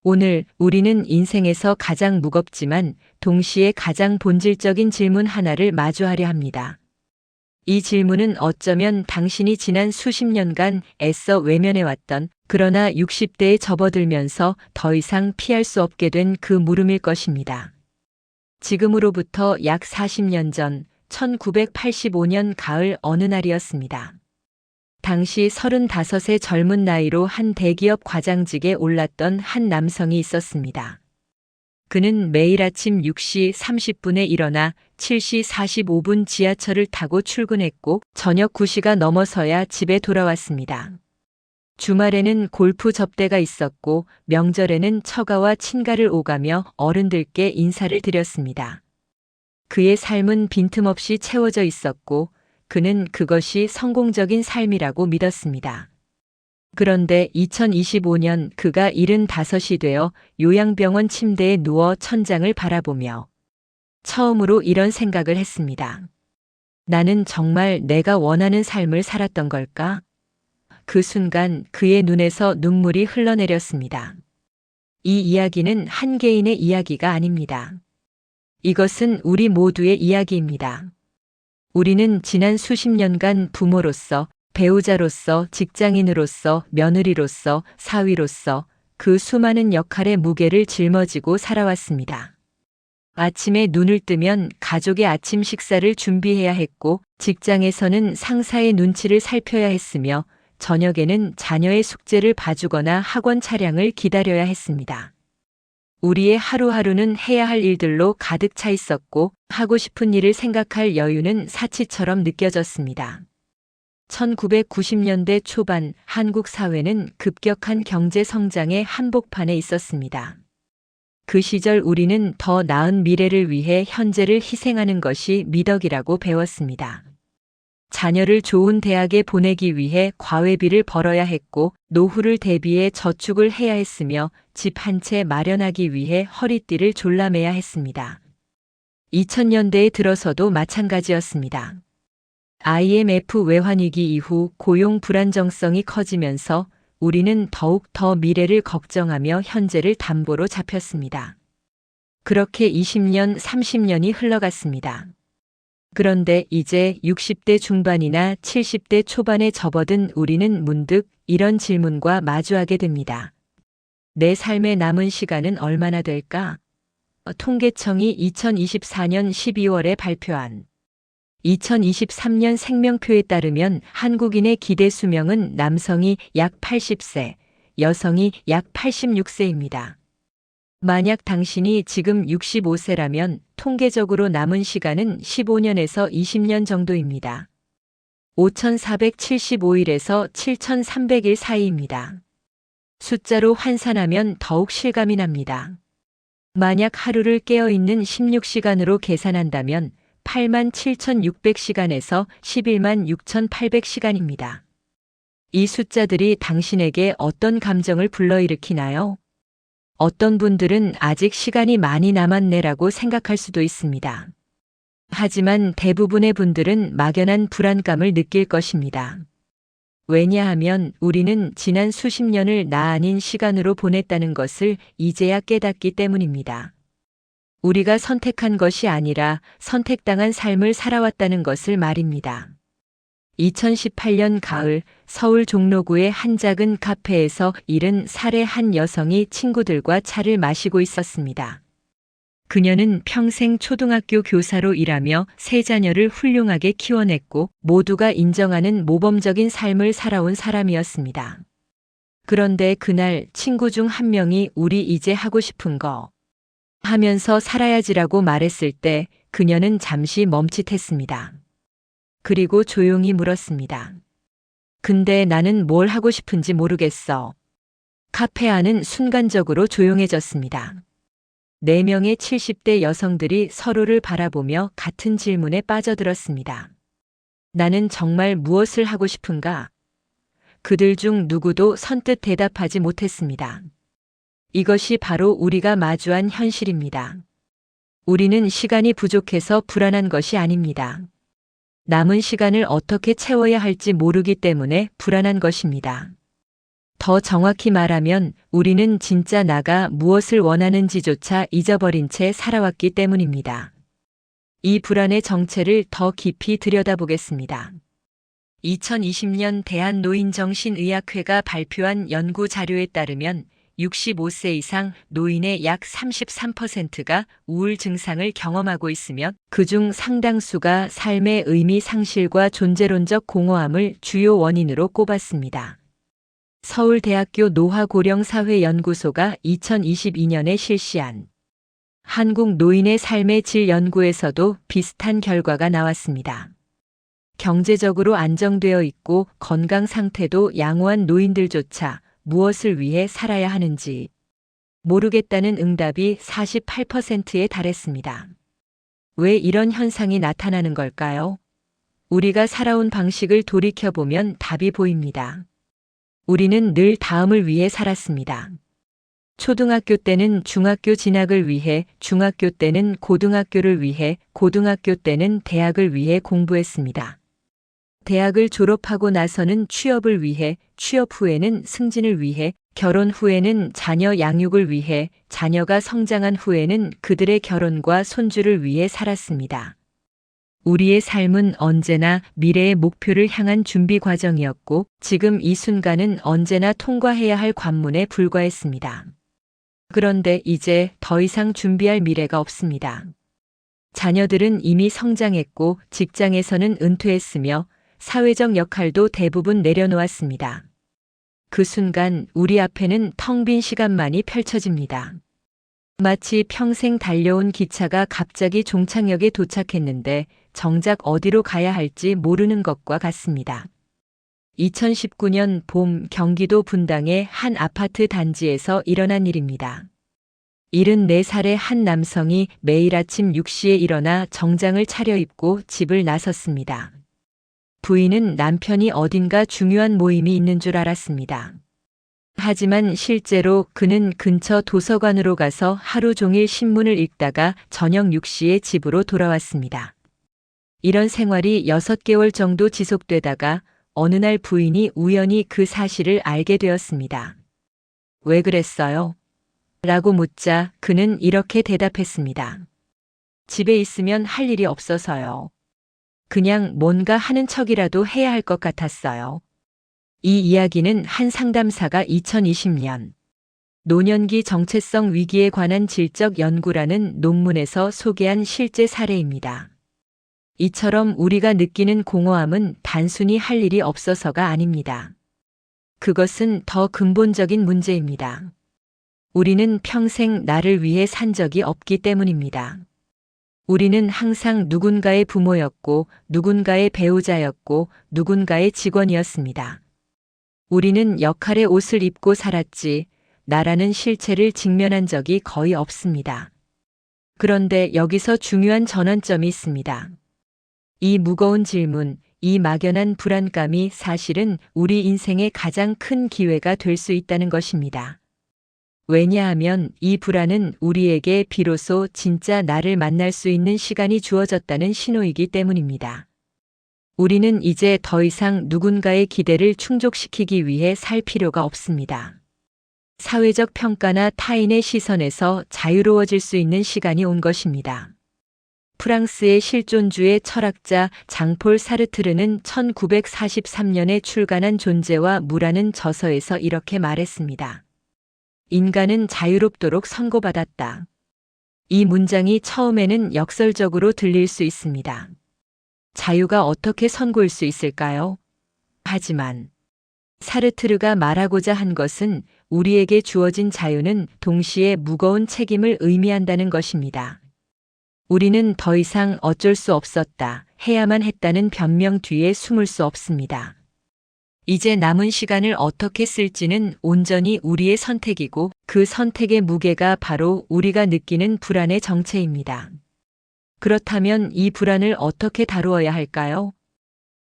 오늘 우리는 인생에서 가장 무겁지만 동시에 가장 본질적인 질문 하나를 마주하려 합니다. 이 질문은 어쩌면 당신이 지난 수십 년간 애써 외면해왔던, 그러나 60대에 접어들면서 더 이상 피할 수 없게 된 그 물음일 것입니다. 지금으로부터 약 40년 전 1985년 가을 어느 날이었습니다. 당시 35의 젊은 나이로 한 대기업 과장직에 올랐던 한 남성이 있었습니다. 그는 매일 아침 6시 30분에 일어나 7시 45분 지하철을 타고 출근했고 저녁 9시가 넘어서야 집에 돌아왔습니다. 주말에는 골프 접대가 있었고 명절에는 처가와 친가를 오가며 어른들께 인사를 드렸습니다. 그의 삶은 빈틈없이 채워져 있었고 그는 그것이 성공적인 삶이라고 믿었습니다. 그런데 2025년 그가 75이 되어 요양병원 침대에 누워 천장을 바라보며 처음으로 이런 생각을 했습니다. 나는 정말 내가 원하는 삶을 살았던 걸까? 그 순간 그의 눈에서 눈물이 흘러내렸습니다. 이 이야기는 한 개인의 이야기가 아닙니다. 이것은 우리 모두의 이야기입니다. 우리는 지난 수십 년간 부모로서, 배우자로서, 직장인으로서, 며느리로서, 사위로서 그 수많은 역할의 무게를 짊어지고 살아왔습니다. 아침에 눈을 뜨면 가족의 아침 식사를 준비해야 했고, 직장에서는 상사의 눈치를 살펴야 했으며, 저녁에는 자녀의 숙제를 봐주거나 학원 차량을 기다려야 했습니다. 우리의 하루하루는 해야 할 일들로 가득 차 있었고 하고 싶은 일을 생각할 여유는 사치처럼 느껴졌습니다. 1990년대 초반 한국 사회는 급격한 경제 성장의 한복판에 있었습니다. 그 시절 우리는 더 나은 미래를 위해 현재를 희생하는 것이 미덕이라고 배웠습니다. 자녀를 좋은 대학에 보내기 위해 과외비를 벌어야 했고 노후를 대비해 저축을 해야 했으며 집 한 채 마련하기 위해 허리띠를 졸라매야 했습니다. 2000년대에 들어서도 마찬가지였습니다. IMF 외환위기 이후 고용 불안정성이 커지면서 우리는 더욱 더 미래를 걱정하며 현재를 담보로 잡혔습니다. 그렇게 20년, 30년이 흘러갔습니다. 그런데 이제 60대 중반이나 70대 초반에 접어든 우리는 문득 이런 질문과 마주하게 됩니다. 내 삶의 남은 시간은 얼마나 될까? 통계청이 2024년 12월에 발표한 2023년 생명표에 따르면 한국인의 기대 수명은 남성이 약 80세, 여성이 약 86세입니다. 만약 당신이 지금 65세라면 통계적으로 남은 시간은 15년에서 20년 정도입니다. 5,475일에서 7,300일 사이입니다. 숫자로 환산하면 더욱 실감이 납니다. 만약 하루를 깨어있는 16시간으로 계산한다면 87,600시간에서 116,800시간입니다. 이 숫자들이 당신에게 어떤 감정을 불러일으키나요? 어떤 분들은 아직 시간이 많이 남았네라고 생각할 수도 있습니다. 하지만 대부분의 분들은 막연한 불안감을 느낄 것입니다. 왜냐하면 우리는 지난 수십 년을 나 아닌 시간으로 보냈다는 것을 이제야 깨닫기 때문입니다. 우리가 선택한 것이 아니라 선택당한 삶을 살아왔다는 것을 말입니다. 2018년 가을 서울 종로구의 한 작은 카페에서 70살의 한 여성이 친구들과 차를 마시고 있었습니다. 그녀는 평생 초등학교 교사로 일하며 세 자녀를 훌륭하게 키워냈고 모두가 인정하는 모범적인 삶을 살아온 사람이었습니다. 그런데 그날 친구 중 한 명이 우리 이제 하고 싶은 거 하면서 살아야지라고 말했을 때 그녀는 잠시 멈칫했습니다. 그리고 조용히 물었습니다. 근데 나는 뭘 하고 싶은지 모르겠어. 카페 안은 순간적으로 조용해졌습니다. 4명의 70대 여성들이 서로를 바라보며 같은 질문에 빠져들었습니다. 나는 정말 무엇을 하고 싶은가? 그들 중 누구도 선뜻 대답하지 못했습니다. 이것이 바로 우리가 마주한 현실입니다. 우리는 시간이 부족해서 불안한 것이 아닙니다. 남은 시간을 어떻게 채워야 할지 모르기 때문에 불안한 것입니다. 더 정확히 말하면 우리는 진짜 나가 무엇을 원하는지조차 잊어버린 채 살아왔기 때문입니다. 이 불안의 정체를 더 깊이 들여다보겠습니다. 2020년 대한노인정신의학회가 발표한 연구 자료에 따르면 65세 이상 노인의 약 33%가 우울 증상을 경험하고 있으며 그중 상당수가 삶의 의미 상실과 존재론적 공허함을 주요 원인으로 꼽았습니다. 서울대학교 노화고령사회연구소가 2022년에 실시한 한국 노인의 삶의 질 연구에서도 비슷한 결과가 나왔습니다. 경제적으로 안정되어 있고 건강 상태도 양호한 노인들조차 무엇을 위해 살아야 하는지 모르겠다는 응답이 48%에 달했습니다. 왜 이런 현상이 나타나는 걸까요? 우리가 살아온 방식을 돌이켜보면 답이 보입니다. 우리는 늘 다음을 위해 살았습니다. 초등학교 때는 중학교 진학을 위해, 중학교 때는 고등학교를 위해, 고등학교 때는 대학을 위해 공부했습니다. 대학을 졸업하고 나서는 취업을 위해, 취업 후에는 승진을 위해, 결혼 후에는 자녀 양육을 위해, 자녀가 성장한 후에는 그들의 결혼과 손주를 위해 살았습니다. 우리의 삶은 언제나 미래의 목표를 향한 준비 과정이었고, 지금 이 순간은 언제나 통과해야 할 관문에 불과했습니다. 그런데 이제 더 이상 준비할 미래가 없습니다. 자녀들은 이미 성장했고, 직장에서는 은퇴했으며, 사회적 역할도 대부분 내려놓았습니다. 그 순간 우리 앞에는 텅 빈 시간만이 펼쳐집니다. 마치 평생 달려온 기차가 갑자기 종착역에 도착했는데 정작 어디로 가야 할지 모르는 것과 같습니다. 2019년 봄 경기도 분당의 한 아파트 단지에서 일어난 일입니다. 74살의 한 남성이 매일 아침 6시에 일어나 정장을 차려입고 집을 나섰습니다. 부인은 남편이 어딘가 중요한 모임이 있는 줄 알았습니다. 하지만 실제로 그는 근처 도서관으로 가서 하루 종일 신문을 읽다가 저녁 6시에 집으로 돌아왔습니다. 이런 생활이 6개월 정도 지속되다가 어느 날 부인이 우연히 그 사실을 알게 되었습니다. 왜 그랬어요? 라고 묻자 그는 이렇게 대답했습니다. 집에 있으면 할 일이 없어서요. 그냥 뭔가 하는 척이라도 해야 할 것 같았어요. 이 이야기는 한 상담사가 2020년 노년기 정체성 위기에 관한 질적 연구라는 논문에서 소개한 실제 사례입니다. 이처럼 우리가 느끼는 공허함은 단순히 할 일이 없어서가 아닙니다. 그것은 더 근본적인 문제입니다. 우리는 평생 나를 위해 산 적이 없기 때문입니다. 우리는 항상 누군가의 부모였고, 누군가의 배우자였고, 누군가의 직원이었습니다. 우리는 역할의 옷을 입고 살았지, 나라는 실체를 직면한 적이 거의 없습니다. 그런데 여기서 중요한 전환점이 있습니다. 이 무거운 질문, 이 막연한 불안감이 사실은 우리 인생의 가장 큰 기회가 될 수 있다는 것입니다. 왜냐하면 이 불안은 우리에게 비로소 진짜 나를 만날 수 있는 시간이 주어졌다는 신호이기 때문입니다. 우리는 이제 더 이상 누군가의 기대를 충족시키기 위해 살 필요가 없습니다. 사회적 평가나 타인의 시선에서 자유로워질 수 있는 시간이 온 것입니다. 프랑스의 실존주의 철학자 장폴 사르트르는 1943년에 출간한 존재와 무라는 저서에서 이렇게 말했습니다. 인간은 자유롭도록 선고받았다. 이 문장이 처음에는 역설적으로 들릴 수 있습니다. 자유가 어떻게 선고일 수 있을까요? 하지만 사르트르가 말하고자 한 것은 우리에게 주어진 자유는 동시에 무거운 책임을 의미한다는 것입니다. 우리는 더 이상 어쩔 수 없었다, 해야만 했다는 변명 뒤에 숨을 수 없습니다. 이제 남은 시간을 어떻게 쓸지는 온전히 우리의 선택이고 그 선택의 무게가 바로 우리가 느끼는 불안의 정체입니다. 그렇다면 이 불안을 어떻게 다루어야 할까요?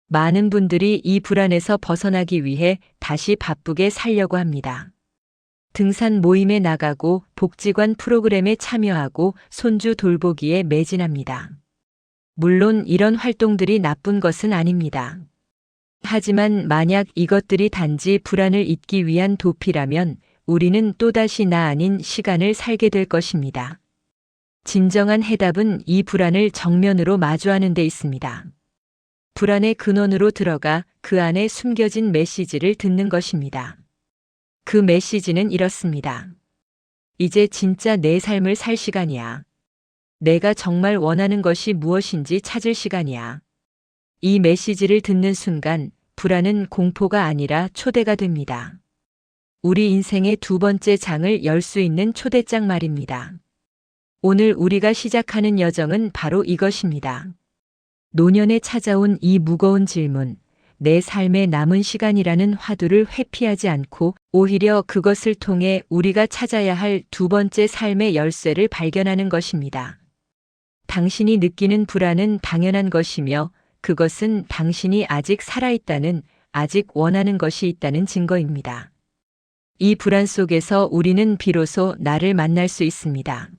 많은 분들이 이 불안에서 벗어나기 위해 다시 바쁘게 살려고 합니다. 등산 모임에 나가고 복지관 프로그램에 참여하고 손주 돌보기에 매진합니다. 물론 이런 활동들이 나쁜 것은 아닙니다. 하지만 만약 이것들이 단지 불안을 잊기 위한 도피라면 우리는 또다시 나 아닌 시간을 살게 될 것입니다. 진정한 해답은 이 불안을 정면으로 마주하는 데 있습니다. 불안의 근원으로 들어가 그 안에 숨겨진 메시지를 듣는 것입니다. 그 메시지는 이렇습니다. 이제 진짜 내 삶을 살 시간이야. 내가 정말 원하는 것이 무엇인지 찾을 시간이야. 이 메시지를 듣는 순간 불안은 공포가 아니라 초대가 됩니다. 우리 인생의 두 번째 장을 열 수 있는 초대장 말입니다. 오늘 우리가 시작하는 여정은 바로 이것입니다. 노년에 찾아온 이 무거운 질문, 내 삶의 남은 시간이라는 화두를 회피하지 않고 오히려 그것을 통해 우리가 찾아야 할 두 번째 삶의 열쇠를 발견하는 것입니다. 당신이 느끼는 불안은 당연한 것이며 그것은 당신이 아직 살아있다는, 아직 원하는 것이 있다는 증거입니다. 이 불안 속에서 우리는 비로소 나를 만날 수 있습니다.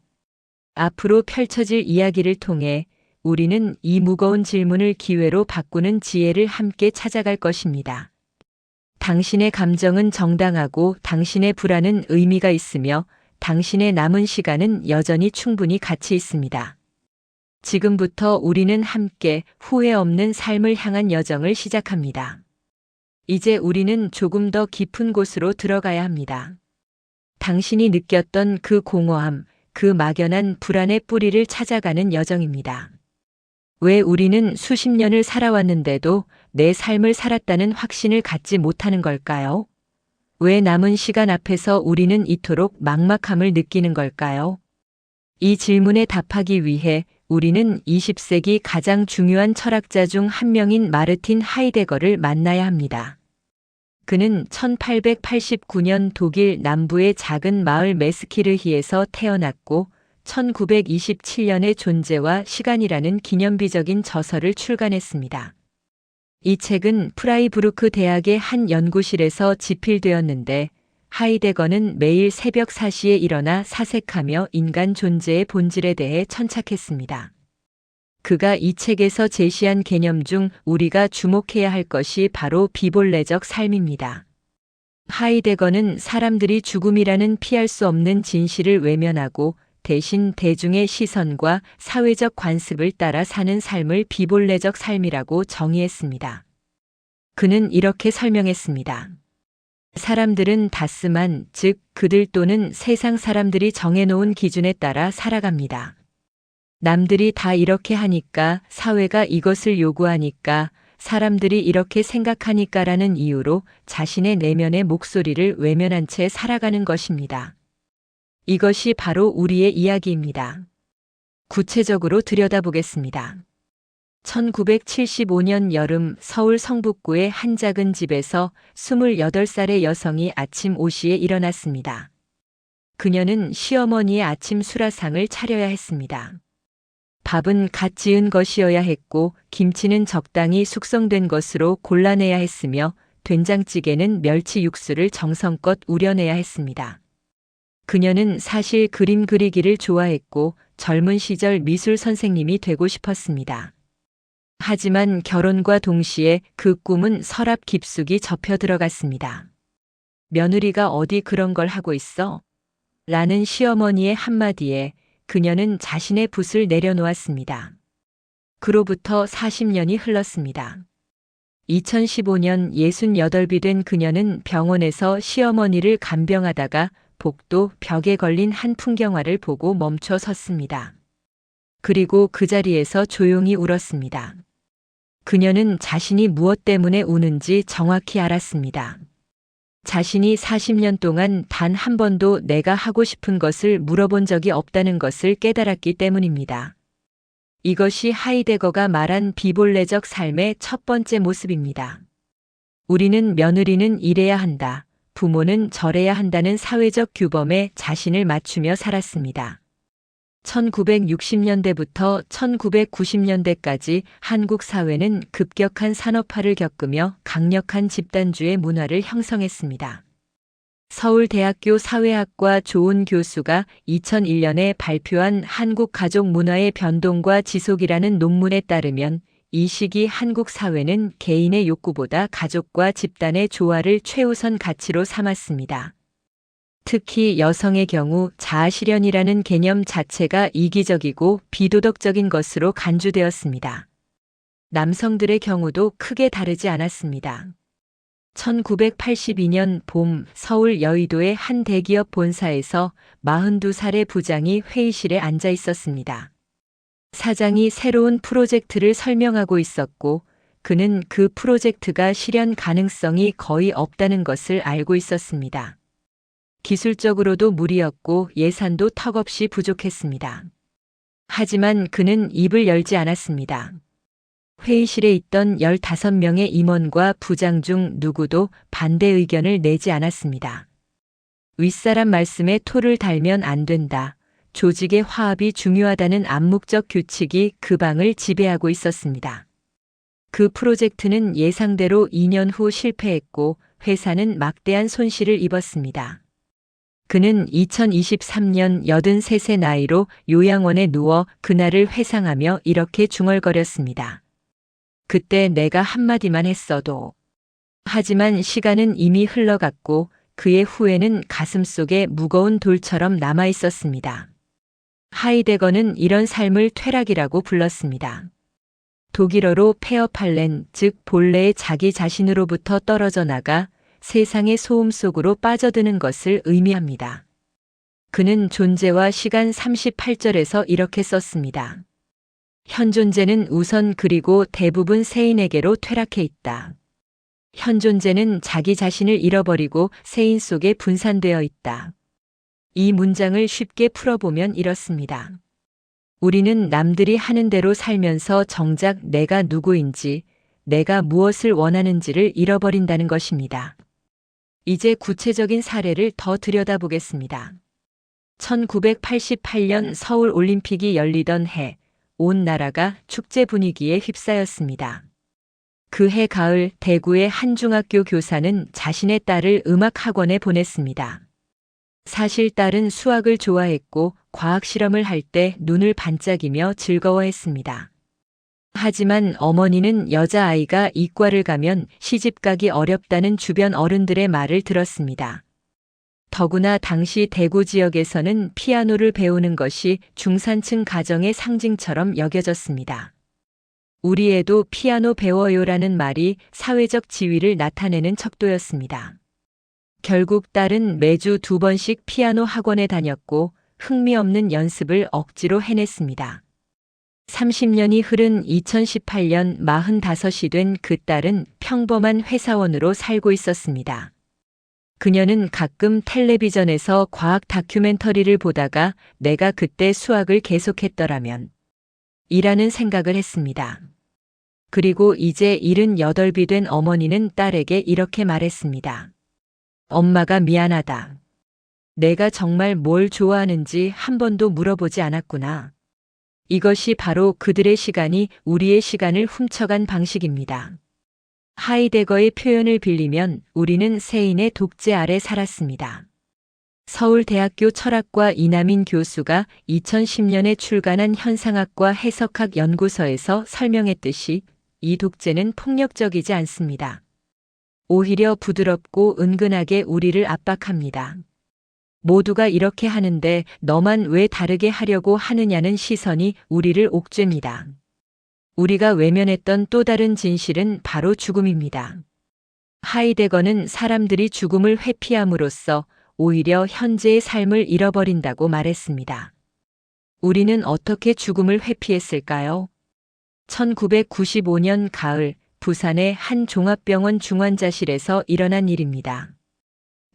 앞으로 펼쳐질 이야기를 통해 우리는 이 무거운 질문을 기회로 바꾸는 지혜를 함께 찾아갈 것입니다. 당신의 감정은 정당하고 당신의 불안은 의미가 있으며 당신의 남은 시간은 여전히 충분히 가치 있습니다. 지금부터 우리는 함께 후회 없는 삶을 향한 여정을 시작합니다. 이제 우리는 조금 더 깊은 곳으로 들어가야 합니다. 당신이 느꼈던 그 공허함, 그 막연한 불안의 뿌리를 찾아가는 여정입니다. 왜 우리는 수십 년을 살아왔는데도 내 삶을 살았다는 확신을 갖지 못하는 걸까요? 왜 남은 시간 앞에서 우리는 이토록 막막함을 느끼는 걸까요? 이 질문에 답하기 위해 우리는 20세기 가장 중요한 철학자 중 한 명인 마르틴 하이데거를 만나야 합니다. 그는 1889년 독일 남부의 작은 마을 메스키르히에서 태어났고 1927년에 존재와 시간이라는 기념비적인 저서를 출간했습니다. 이 책은 프라이부르크 대학의 한 연구실에서 집필되었는데 하이데거는 매일 새벽 4시에 일어나 사색하며 인간 존재의 본질에 대해 천착했습니다. 그가 이 책에서 제시한 개념 중 우리가 주목해야 할 것이 바로 비본래적 삶입니다. 하이데거는 사람들이 죽음이라는 피할 수 없는 진실을 외면하고 대신 대중의 시선과 사회적 관습을 따라 사는 삶을 비본래적 삶이라고 정의했습니다. 그는 이렇게 설명했습니다. 사람들은 다스만, 즉 그들 또는 세상 사람들이 정해놓은 기준에 따라 살아갑니다. 남들이 다 이렇게 하니까, 사회가 이것을 요구하니까, 사람들이 이렇게 생각하니까라는 이유로 자신의 내면의 목소리를 외면한 채 살아가는 것입니다. 이것이 바로 우리의 이야기입니다. 구체적으로 들여다보겠습니다. 1975년 여름 서울 성북구의 한 작은 집에서 28살의 여성이 아침 5시에 일어났습니다. 그녀는 시어머니의 아침 수라상을 차려야 했습니다. 밥은 갓 지은 것이어야 했고 김치는 적당히 숙성된 것으로 골라내야 했으며 된장찌개는 멸치 육수를 정성껏 우려내야 했습니다. 그녀는 사실 그림 그리기를 좋아했고 젊은 시절 미술 선생님이 되고 싶었습니다. 하지만 결혼과 동시에 그 꿈은 서랍 깊숙이 접혀 들어갔습니다. 며느리가 어디 그런 걸 하고 있어? 라는 시어머니의 한마디에 그녀는 자신의 붓을 내려놓았습니다. 그로부터 40년이 흘렀습니다. 2015년 68이 된 그녀는 병원에서 시어머니를 간병하다가 복도 벽에 걸린 한 풍경화를 보고 멈춰 섰습니다. 그리고 그 자리에서 조용히 울었습니다. 그녀는 자신이 무엇 때문에 우는지 정확히 알았습니다. 자신이 40년 동안 단 한 번도 내가 하고 싶은 것을 물어본 적이 없다는 것을 깨달았기 때문입니다. 이것이 하이데거가 말한 비본래적 삶의 첫 번째 모습입니다. 우리는 며느리는 이래야 한다, 부모는 저래야 한다는 사회적 규범에 자신을 맞추며 살았습니다. 1960년대부터 1990년대까지 한국 사회는 급격한 산업화를 겪으며 강력한 집단주의 문화를 형성했습니다. 서울대학교 사회학과 조은 교수가 2001년에 발표한 한국 가족 문화의 변동과 지속이라는 논문에 따르면 이 시기 한국 사회는 개인의 욕구보다 가족과 집단의 조화를 최우선 가치로 삼았습니다. 특히 여성의 경우 자아실현이라는 개념 자체가 이기적이고 비도덕적인 것으로 간주되었습니다. 남성들의 경우도 크게 다르지 않았습니다. 1982년 봄 서울 여의도의 한 대기업 본사에서 42살의 부장이 회의실에 앉아 있었습니다. 사장이 새로운 프로젝트를 설명하고 있었고, 그는 그 프로젝트가 실현 가능성이 거의 없다는 것을 알고 있었습니다. 기술적으로도 무리였고 예산도 턱없이 부족했습니다. 하지만 그는 입을 열지 않았습니다. 회의실에 있던 15명의 임원과 부장 중 누구도 반대 의견을 내지 않았습니다. 윗사람 말씀에 토를 달면 안 된다. 조직의 화합이 중요하다는 암묵적 규칙이 그 방을 지배하고 있었습니다. 그 프로젝트는 예상대로 2년 후 실패했고 회사는 막대한 손실을 입었습니다. 그는 2023년 83세 나이로 요양원에 누워 그날을 회상하며 이렇게 중얼거렸습니다. 그때 내가 한마디만 했어도. 하지만 시간은 이미 흘러갔고 그의 후회는 가슴속에 무거운 돌처럼 남아 있었습니다. 하이데거는 이런 삶을 퇴락이라고 불렀습니다. 독일어로 페어팔렌, 즉 본래의 자기 자신으로부터 떨어져 나가 세상의 소음 속으로 빠져드는 것을 의미합니다. 그는 존재와 시간 38절에서 이렇게 썼습니다. 현 존재는 우선 그리고 대부분 세인에게로 퇴락해 있다. 현 존재는 자기 자신을 잃어버리고 세인 속에 분산되어 있다. 이 문장을 쉽게 풀어보면 이렇습니다. 우리는 남들이 하는 대로 살면서 정작 내가 누구인지, 내가 무엇을 원하는지를 잃어버린다는 것입니다. 이제 구체적인 사례를 더 들여다보겠습니다. 1988년 서울 올림픽이 열리던 해, 온 나라가 축제 분위기에 휩싸였습니다. 그해 가을 대구의 한 중학교 교사는 자신의 딸을 음악 학원에 보냈습니다. 사실 딸은 수학을 좋아했고 과학 실험을 할 때 눈을 반짝이며 즐거워했습니다. 하지만 어머니는 여자아이가 이과를 가면 시집가기 어렵다는 주변 어른들의 말을 들었습니다. 더구나 당시 대구 지역에서는 피아노를 배우는 것이 중산층 가정의 상징처럼 여겨졌습니다. 우리 애도 피아노 배워요라는 말이 사회적 지위를 나타내는 척도였습니다. 결국 딸은 매주 2번씩 피아노 학원에 다녔고 흥미없는 연습을 억지로 해냈습니다. 30년이 흐른 2018년 45이 된 그 딸은 평범한 회사원으로 살고 있었습니다. 그녀는 가끔 텔레비전에서 과학 다큐멘터리를 보다가 내가 그때 수학을 계속했더라면 이라는 생각을 했습니다. 그리고 이제 78이 된 어머니는 딸에게 이렇게 말했습니다. 엄마가 미안하다. 내가 정말 뭘 좋아하는지 한 번도 물어보지 않았구나. 이것이 바로 그들의 시간이 우리의 시간을 훔쳐간 방식입니다. 하이데거의 표현을 빌리면 우리는 세인의 독재 아래 살았습니다. 서울대학교 철학과 이남인 교수가 2010년에 출간한 현상학과 해석학 연구서에서 설명했듯이 이 독재는 폭력적이지 않습니다. 오히려 부드럽고 은근하게 우리를 압박합니다. 모두가 이렇게 하는데 너만 왜 다르게 하려고 하느냐는 시선이 우리를 옥죄입니다. 우리가 외면했던 또 다른 진실은 바로 죽음입니다. 하이데거는 사람들이 죽음을 회피함으로써 오히려 현재의 삶을 잃어버린다고 말했습니다. 우리는 어떻게 죽음을 회피했을까요? 1995년 가을 부산의 한 종합병원 중환자실에서 일어난 일입니다.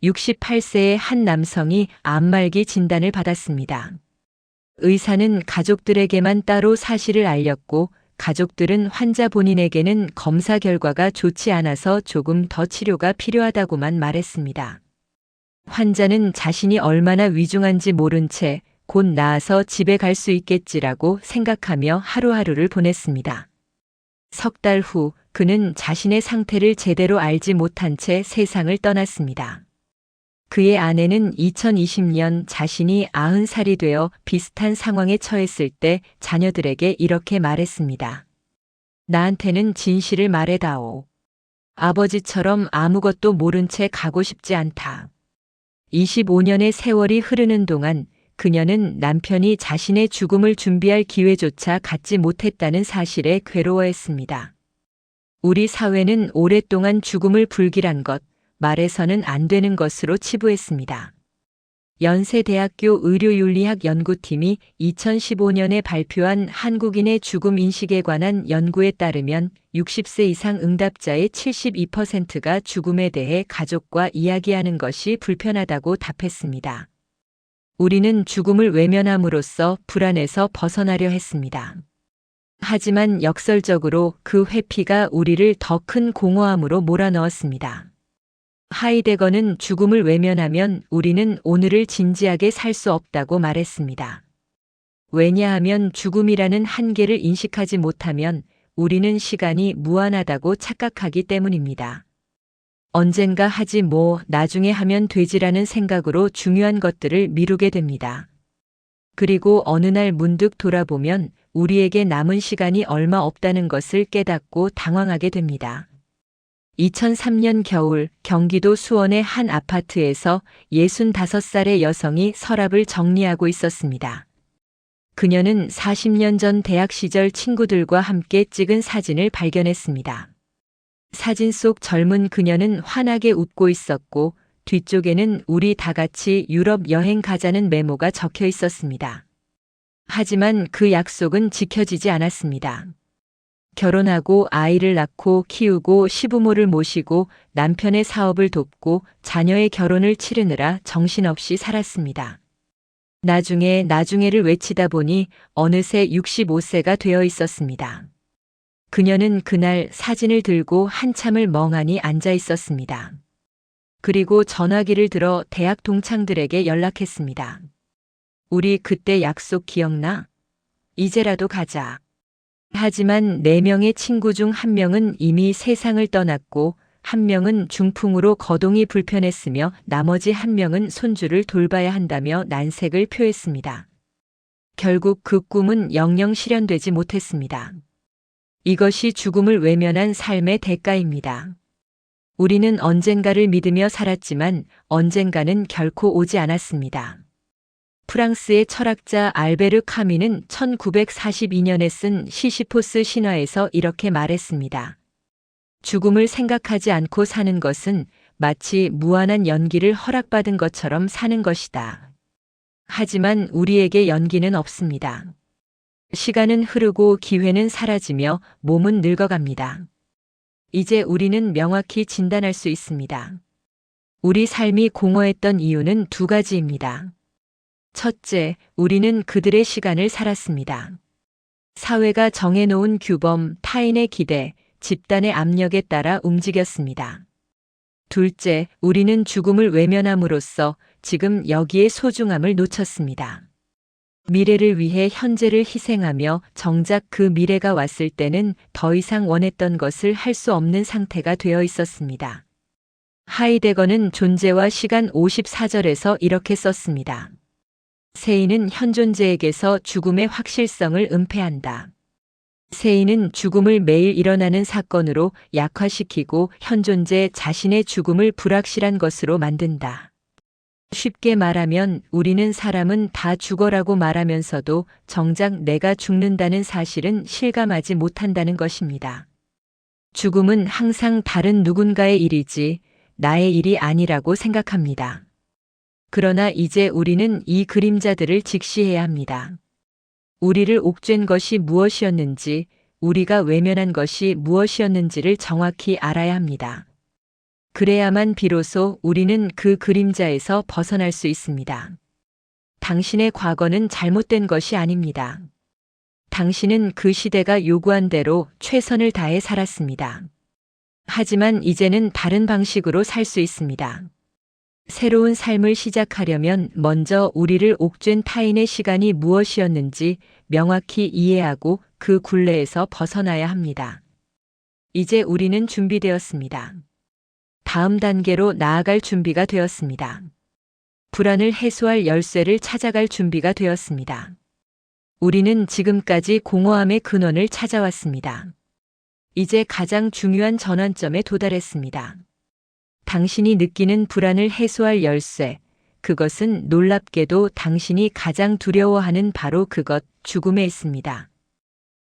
68세의 한 남성이 암말기 진단을 받았습니다. 의사는 가족들에게만 따로 사실을 알렸고 가족들은 환자 본인에게는 검사 결과가 좋지 않아서 조금 더 치료가 필요하다고만 말했습니다. 환자는 자신이 얼마나 위중한지 모른 채 곧 나아서 집에 갈 수 있겠지라고 생각하며 하루하루를 보냈습니다. 석 달 후 그는 자신의 상태를 제대로 알지 못한 채 세상을 떠났습니다. 그의 아내는 2020년 자신이 90살이 되어 비슷한 상황에 처했을 때 자녀들에게 이렇게 말했습니다. 나한테는 진실을 말해다오. 아버지처럼 아무것도 모른 채 가고 싶지 않다. 25년의 세월이 흐르는 동안 그녀는 남편이 자신의 죽음을 준비할 기회조차 갖지 못했다는 사실에 괴로워했습니다. 우리 사회는 오랫동안 죽음을 불길한 것, 말해서는 안 되는 것으로 치부했습니다. 연세대학교 의료윤리학 연구팀이 2015년에 발표한 한국인의 죽음 인식에 관한 연구에 따르면 60세 이상 응답자의 72%가 죽음에 대해 가족과 이야기하는 것이 불편하다고 답했습니다. 우리는 죽음을 외면함으로써 불안에서 벗어나려 했습니다. 하지만 역설적으로 그 회피가 우리를 더 큰 공허함으로 몰아넣었습니다. 하이데거는 죽음을 외면하면 우리는 오늘을 진지하게 살 수 없다고 말했습니다. 왜냐하면 죽음이라는 한계를 인식하지 못하면 우리는 시간이 무한하다고 착각하기 때문입니다. 언젠가 하지 뭐 나중에 하면 되지라는 생각으로 중요한 것들을 미루게 됩니다. 그리고 어느 날 문득 돌아보면 우리에게 남은 시간이 얼마 없다는 것을 깨닫고 당황하게 됩니다. 2003년 겨울 경기도 수원의 한 아파트에서 65살의 여성이 서랍을 정리하고 있었습니다. 그녀는 40년 전 대학 시절 친구들과 함께 찍은 사진을 발견했습니다. 사진 속 젊은 그녀는 환하게 웃고 있었고 뒤쪽에는 우리 다 같이 유럽 여행 가자는 메모가 적혀 있었습니다. 하지만 그 약속은 지켜지지 않았습니다. 결혼하고 아이를 낳고 키우고 시부모를 모시고 남편의 사업을 돕고 자녀의 결혼을 치르느라 정신없이 살았습니다. 나중에를 외치다 보니 어느새 65세가 되어 있었습니다. 그녀는 그날 사진을 들고 한참을 멍하니 앉아 있었습니다. 그리고 전화기를 들어 대학 동창들에게 연락했습니다. 우리 그때 약속 기억나? 이제라도 가자. 하지만 4명의 친구 중 1명은 이미 세상을 떠났고 1명은 중풍으로 거동이 불편했으며 나머지 1명은 손주를 돌봐야 한다며 난색을 표했습니다. 결국 그 꿈은 영영 실현되지 못했습니다. 이것이 죽음을 외면한 삶의 대가입니다. 우리는 언젠가를 믿으며 살았지만 언젠가는 결코 오지 않았습니다. 프랑스의 철학자 알베르 카미는 1942년에 쓴 시시포스 신화에서 이렇게 말했습니다. 죽음을 생각하지 않고 사는 것은 마치 무한한 연기를 허락받은 것처럼 사는 것이다. 하지만 우리에게 연기는 없습니다. 시간은 흐르고 기회는 사라지며 몸은 늙어갑니다. 이제 우리는 명확히 진단할 수 있습니다. 우리 삶이 공허했던 이유는 2가지입니다. 첫째, 우리는 그들의 시간을 살았습니다. 사회가 정해놓은 규범, 타인의 기대, 집단의 압력에 따라 움직였습니다. 둘째, 우리는 죽음을 외면함으로써 지금 여기에 소중함을 놓쳤습니다. 미래를 위해 현재를 희생하며 정작 그 미래가 왔을 때는 더 이상 원했던 것을 할 수 없는 상태가 되어 있었습니다. 하이데거는 존재와 시간 54절에서 이렇게 썼습니다. 세인은 현존재에게서 죽음의 확실성을 은폐한다. 세인은 죽음을 매일 일어나는 사건으로 약화시키고 현존재 자신의 죽음을 불확실한 것으로 만든다. 쉽게 말하면 우리는 사람은 다 죽어라고 말하면서도 정작 내가 죽는다는 사실은 실감하지 못한다는 것입니다. 죽음은 항상 다른 누군가의 일이지 나의 일이 아니라고 생각합니다. 그러나 이제 우리는 이 그림자들을 직시해야 합니다. 우리를 옥죄는 것이 무엇이었는지, 우리가 외면한 것이 무엇이었는지를 정확히 알아야 합니다. 그래야만 비로소 우리는 그 그림자에서 벗어날 수 있습니다. 당신의 과거는 잘못된 것이 아닙니다. 당신은 그 시대가 요구한 대로 최선을 다해 살았습니다. 하지만 이제는 다른 방식으로 살 수 있습니다. 새로운 삶을 시작하려면 먼저 우리를 옥죄는 타인의 시간이 무엇이었는지 명확히 이해하고 그 굴레에서 벗어나야 합니다. 이제 우리는 준비되었습니다. 다음 단계로 나아갈 준비가 되었습니다. 불안을 해소할 열쇠를 찾아갈 준비가 되었습니다. 우리는 지금까지 공허함의 근원을 찾아왔습니다. 이제 가장 중요한 전환점에 도달했습니다. 당신이 느끼는 불안을 해소할 열쇠, 그것은 놀랍게도 당신이 가장 두려워하는 바로 그것, 죽음에 있습니다.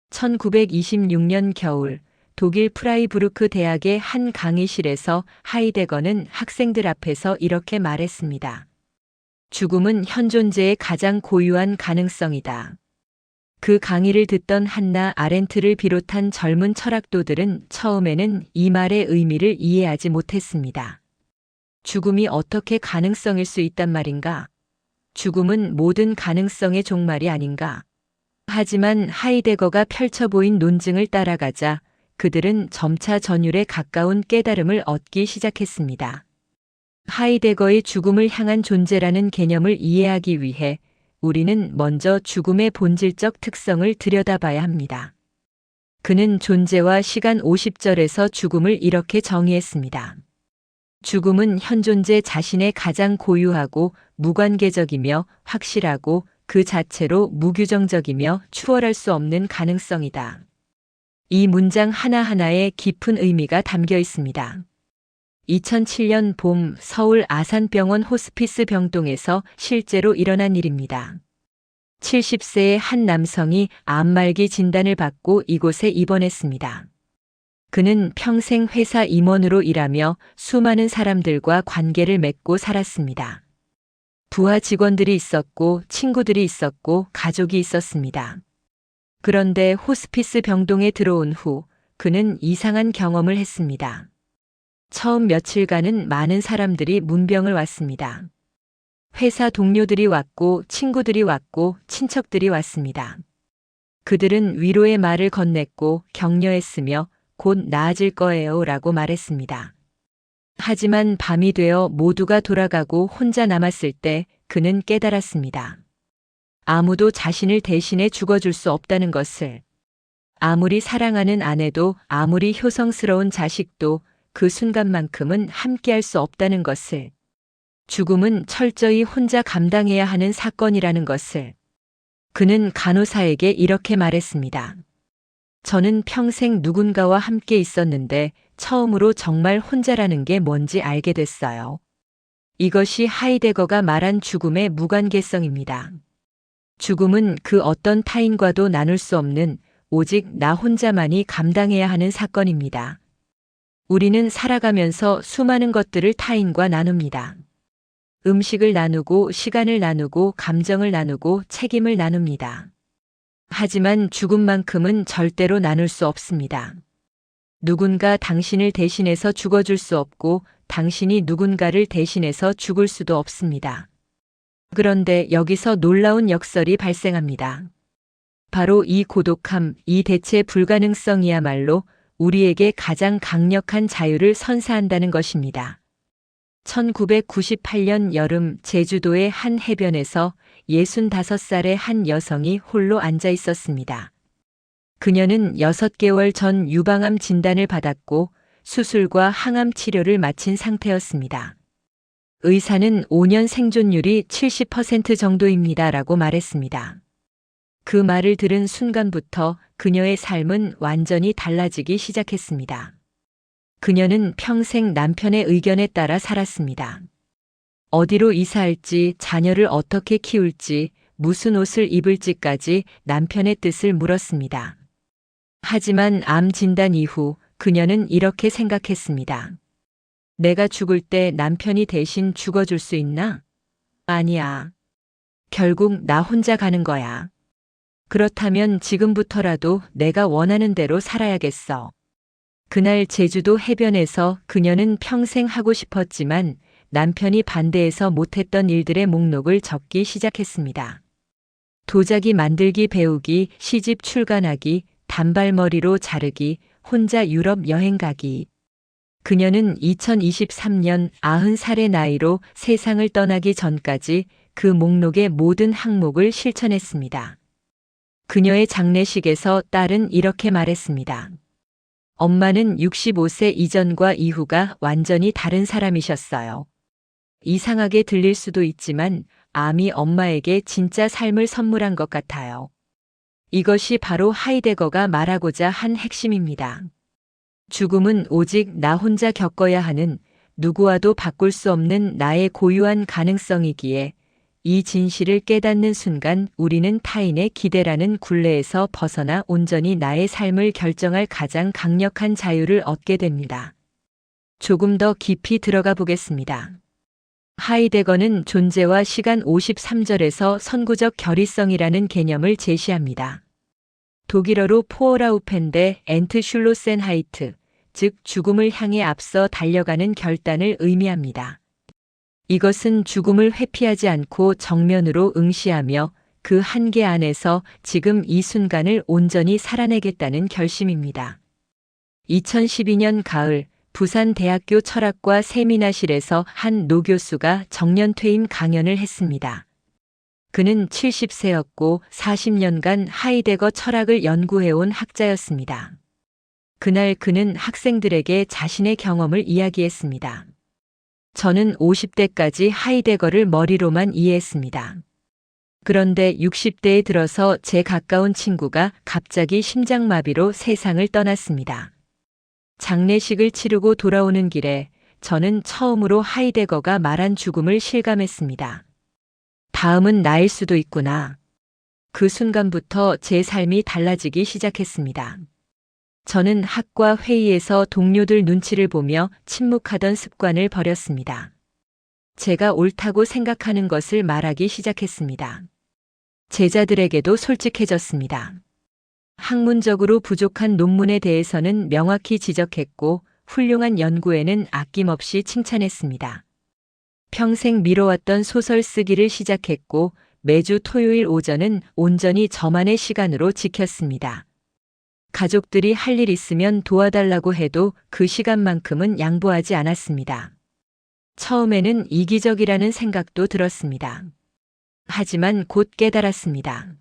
1926년 겨울, 독일 프라이부르크 대학의 한 강의실에서 하이데거는 학생들 앞에서 이렇게 말했습니다. 죽음은 현존재의 가장 고유한 가능성이다. 그 강의를 듣던 한나 아렌트를 비롯한 젊은 철학도들은 처음에는 이 말의 의미를 이해하지 못했습니다. 죽음이 어떻게 가능성일 수 있단 말인가? 죽음은 모든 가능성의 종말이 아닌가? 하지만 하이데거가 펼쳐 보인 논증을 따라가자 그들은 점차 전율에 가까운 깨달음을 얻기 시작했습니다. 하이데거의 죽음을 향한 존재라는 개념을 이해하기 위해 우리는 먼저 죽음의 본질적 특성을 들여다봐야 합니다. 그는 존재와 시간 50절에서 죽음을 이렇게 정의했습니다. 죽음은 현존재 자신의 가장 고유하고 무관계적이며 확실하고 그 자체로 무규정적이며 추월할 수 없는 가능성이다. 이 문장 하나하나에 깊은 의미가 담겨 있습니다. 2007년 봄 서울 아산병원 호스피스 병동에서 실제로 일어난 일입니다. 70세의 한 남성이 암말기 진단을 받고 이곳에 입원했습니다. 그는 평생 회사 임원으로 일하며 수많은 사람들과 관계를 맺고 살았습니다. 부하 직원들이 있었고 친구들이 있었고 가족이 있었습니다. 그런데 호스피스 병동에 들어온 후 그는 이상한 경험을 했습니다. 처음 며칠간은 많은 사람들이 문병을 왔습니다. 회사 동료들이 왔고 친구들이 왔고 친척들이 왔습니다. 그들은 위로의 말을 건넸고 격려했으며 곧 나아질 거예요 라고 말했습니다. 하지만 밤이 되어 모두가 돌아가고 혼자 남았을 때 그는 깨달았습니다. 아무도 자신을 대신해 죽어줄 수 없다는 것을. 아무리 사랑하는 아내도 아무리 효성스러운 자식도 그 순간만큼은 함께할 수 없다는 것을. 죽음은 철저히 혼자 감당해야 하는 사건이라는 것을. 그는 간호사에게 이렇게 말했습니다. 저는 평생 누군가와 함께 있었는데 처음으로 정말 혼자라는 게 뭔지 알게 됐어요. 이것이 하이데거가 말한 죽음의 무관계성입니다. 죽음은 그 어떤 타인과도 나눌 수 없는 오직 나 혼자만이 감당해야 하는 사건입니다. 우리는 살아가면서 수많은 것들을 타인과 나눕니다. 음식을 나누고 시간을 나누고 감정을 나누고 책임을 나눕니다. 하지만 죽음만큼은 절대로 나눌 수 없습니다. 누군가 당신을 대신해서 죽어줄 수 없고 당신이 누군가를 대신해서 죽을 수도 없습니다. 그런데 여기서 놀라운 역설이 발생합니다. 바로 이 고독함, 이 대체 불가능성이야말로 우리에게 가장 강력한 자유를 선사한다는 것입니다. 1998년 여름 제주도의 한 해변에서 65살의 한 여성이 홀로 앉아 있었습니다. 그녀는 6개월 전 유방암 진단을 받았고 수술과 항암 치료를 마친 상태였습니다. 의사는 5년 생존율이 70% 정도입니다라고 말했습니다. 그 말을 들은 순간부터 그녀의 삶은 완전히 달라지기 시작했습니다. 그녀는 평생 남편의 의견에 따라 살았습니다. 어디로 이사할지, 자녀를 어떻게 키울지, 무슨 옷을 입을지까지 남편의 뜻을 물었습니다. 하지만 암 진단 이후 그녀는 이렇게 생각했습니다. 내가 죽을 때 남편이 대신 죽어줄 수 있나? 아니야. 결국 나 혼자 가는 거야. 그렇다면 지금부터라도 내가 원하는 대로 살아야겠어. 그날 제주도 해변에서 그녀는 평생 하고 싶었지만 남편이 반대해서 못했던 일들의 목록을 적기 시작했습니다. 도자기 만들기 배우기, 시집 출간하기, 단발머리로 자르기, 혼자 유럽 여행 가기. 그녀는 2023년 90살의 나이로 세상을 떠나기 전까지 그 목록의 모든 항목을 실천했습니다. 그녀의 장례식에서 딸은 이렇게 말했습니다. 엄마는 65세 이전과 이후가 완전히 다른 사람이셨어요. 이상하게 들릴 수도 있지만 암이 엄마에게 진짜 삶을 선물한 것 같아요. 이것이 바로 하이데거가 말하고자 한 핵심입니다. 죽음은 오직 나 혼자 겪어야 하는 누구와도 바꿀 수 없는 나의 고유한 가능성이기에 이 진실을 깨닫는 순간 우리는 타인의 기대라는 굴레에서 벗어나 온전히 나의 삶을 결정할 가장 강력한 자유를 얻게 됩니다. 조금 더 깊이 들어가 보겠습니다. 하이데거는 존재와 시간 53절에서 선구적 결의성이라는 개념을 제시합니다. 독일어로 포어라우펜데 엔트슐로센하이트, 즉 죽음을 향해 앞서 달려가는 결단을 의미합니다. 이것은 죽음을 회피하지 않고 정면으로 응시하며 그 한계 안에서 지금 이 순간을 온전히 살아내겠다는 결심입니다. 2012년 가을 부산대학교 철학과 세미나실에서 한 노교수가 정년퇴임 강연을 했습니다. 그는 70세였고 40년간 하이데거 철학을 연구해온 학자였습니다. 그날 그는 학생들에게 자신의 경험을 이야기했습니다. 저는 50대까지 하이데거를 머리로만 이해했습니다. 그런데 60대에 들어서 제 가까운 친구가 갑자기 심장마비로 세상을 떠났습니다. 장례식을 치르고 돌아오는 길에 저는 처음으로 하이데거가 말한 죽음을 실감했습니다. 다음은 나일 수도 있구나. 그 순간부터 제 삶이 달라지기 시작했습니다. 저는 학과 회의에서 동료들 눈치를 보며 침묵하던 습관을 버렸습니다. 제가 옳다고 생각하는 것을 말하기 시작했습니다. 제자들에게도 솔직해졌습니다. 학문적으로 부족한 논문에 대해서는 명확히 지적했고 훌륭한 연구에는 아낌없이 칭찬했습니다. 평생 미뤄왔던 소설 쓰기를 시작했고 매주 토요일 오전은 온전히 저만의 시간으로 지켰습니다. 가족들이 할 일 있으면 도와달라고 해도 그 시간만큼은 양보하지 않았습니다. 처음에는 이기적이라는 생각도 들었습니다. 하지만 곧 깨달았습니다.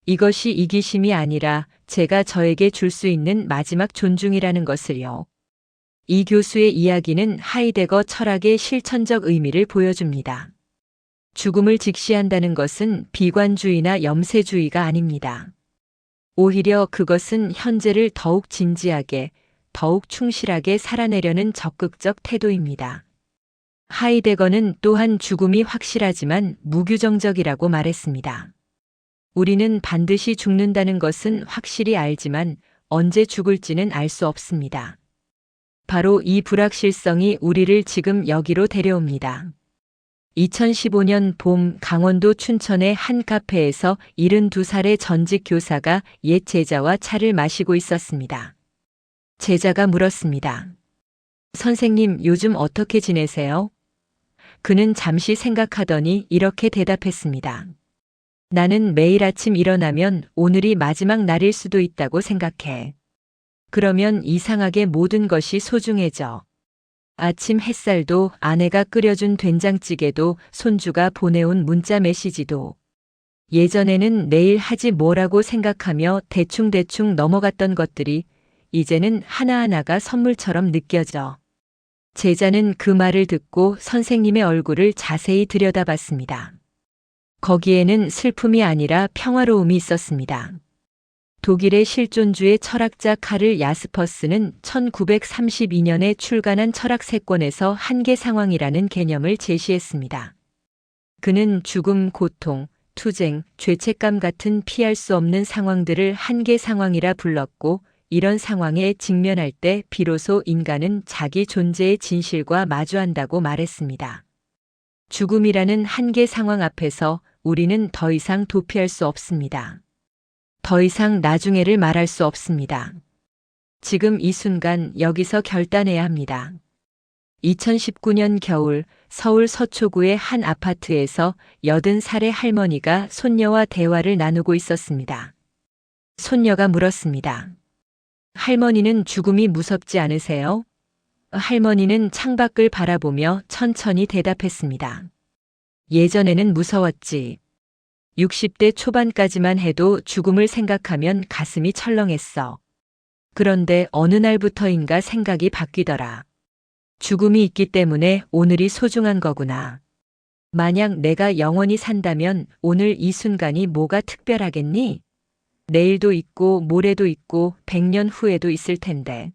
이것이 이기심이 아니라 제가 저에게 줄 수 있는 마지막 존중이라는 것을요. 이 교수의 이야기는 하이데거 철학의 실천적 의미를 보여줍니다. 죽음을 직시한다는 것은 비관주의나 염세주의가 아닙니다. 오히려 그것은 현재를 더욱 진지하게, 더욱 충실하게 살아내려는 적극적 태도입니다. 하이데거는 또한 죽음이 확실하지만 무규정적이라고 말했습니다. 우리는 반드시 죽는다는 것은 확실히 알지만 언제 죽을지는 알 수 없습니다. 바로 이 불확실성이 우리를 지금 여기로 데려옵니다. 2015년 봄 강원도 춘천의 한 카페에서 72살의 전직 교사가 옛 제자와 차를 마시고 있었습니다. 제자가 물었습니다. 선생님, 요즘 어떻게 지내세요? 그는 잠시 생각하더니 이렇게 대답했습니다. 나는 매일 아침 일어나면 오늘이 마지막 날일 수도 있다고 생각해. 그러면 이상하게 모든 것이 소중해져. 아침 햇살도, 아내가 끓여준 된장찌개도, 손주가 보내온 문자 메시지도. 예전에는 내일 하지 뭐라고 생각하며 대충대충 넘어갔던 것들이 이제는 하나하나가 선물처럼 느껴져. 제자는 그 말을 듣고 선생님의 얼굴을 자세히 들여다봤습니다. 거기에는 슬픔이 아니라 평화로움이 있었습니다. 독일의 실존주의 철학자 카를 야스퍼스는 1932년에 출간한 철학 세 권에서 한계 상황이라는 개념을 제시했습니다. 그는 죽음, 고통, 투쟁, 죄책감 같은 피할 수 없는 상황들을 한계 상황이라 불렀고, 이런 상황에 직면할 때 비로소 인간은 자기 존재의 진실과 마주한다고 말했습니다. 죽음이라는 한계 상황 앞에서 우리는 더 이상 도피할 수 없습니다. 더 이상 나중에를 말할 수 없습니다. 지금 이 순간 여기서 결단해야 합니다. 2019년 겨울 서울 서초구의 한 아파트에서 80살의 할머니가 손녀와 대화를 나누고 있었습니다. 손녀가 물었습니다. 할머니는 죽음이 무섭지 않으세요? 할머니는 창밖을 바라보며 천천히 대답했습니다. 예전에는 무서웠지. 60대 초반까지만 해도 죽음을 생각하면 가슴이 철렁했어. 그런데 어느 날부터인가 생각이 바뀌더라. 죽음이 있기 때문에 오늘이 소중한 거구나. 만약 내가 영원히 산다면 오늘 이 순간이 뭐가 특별하겠니? 내일도 있고 모레도 있고 100년 후에도 있을 텐데.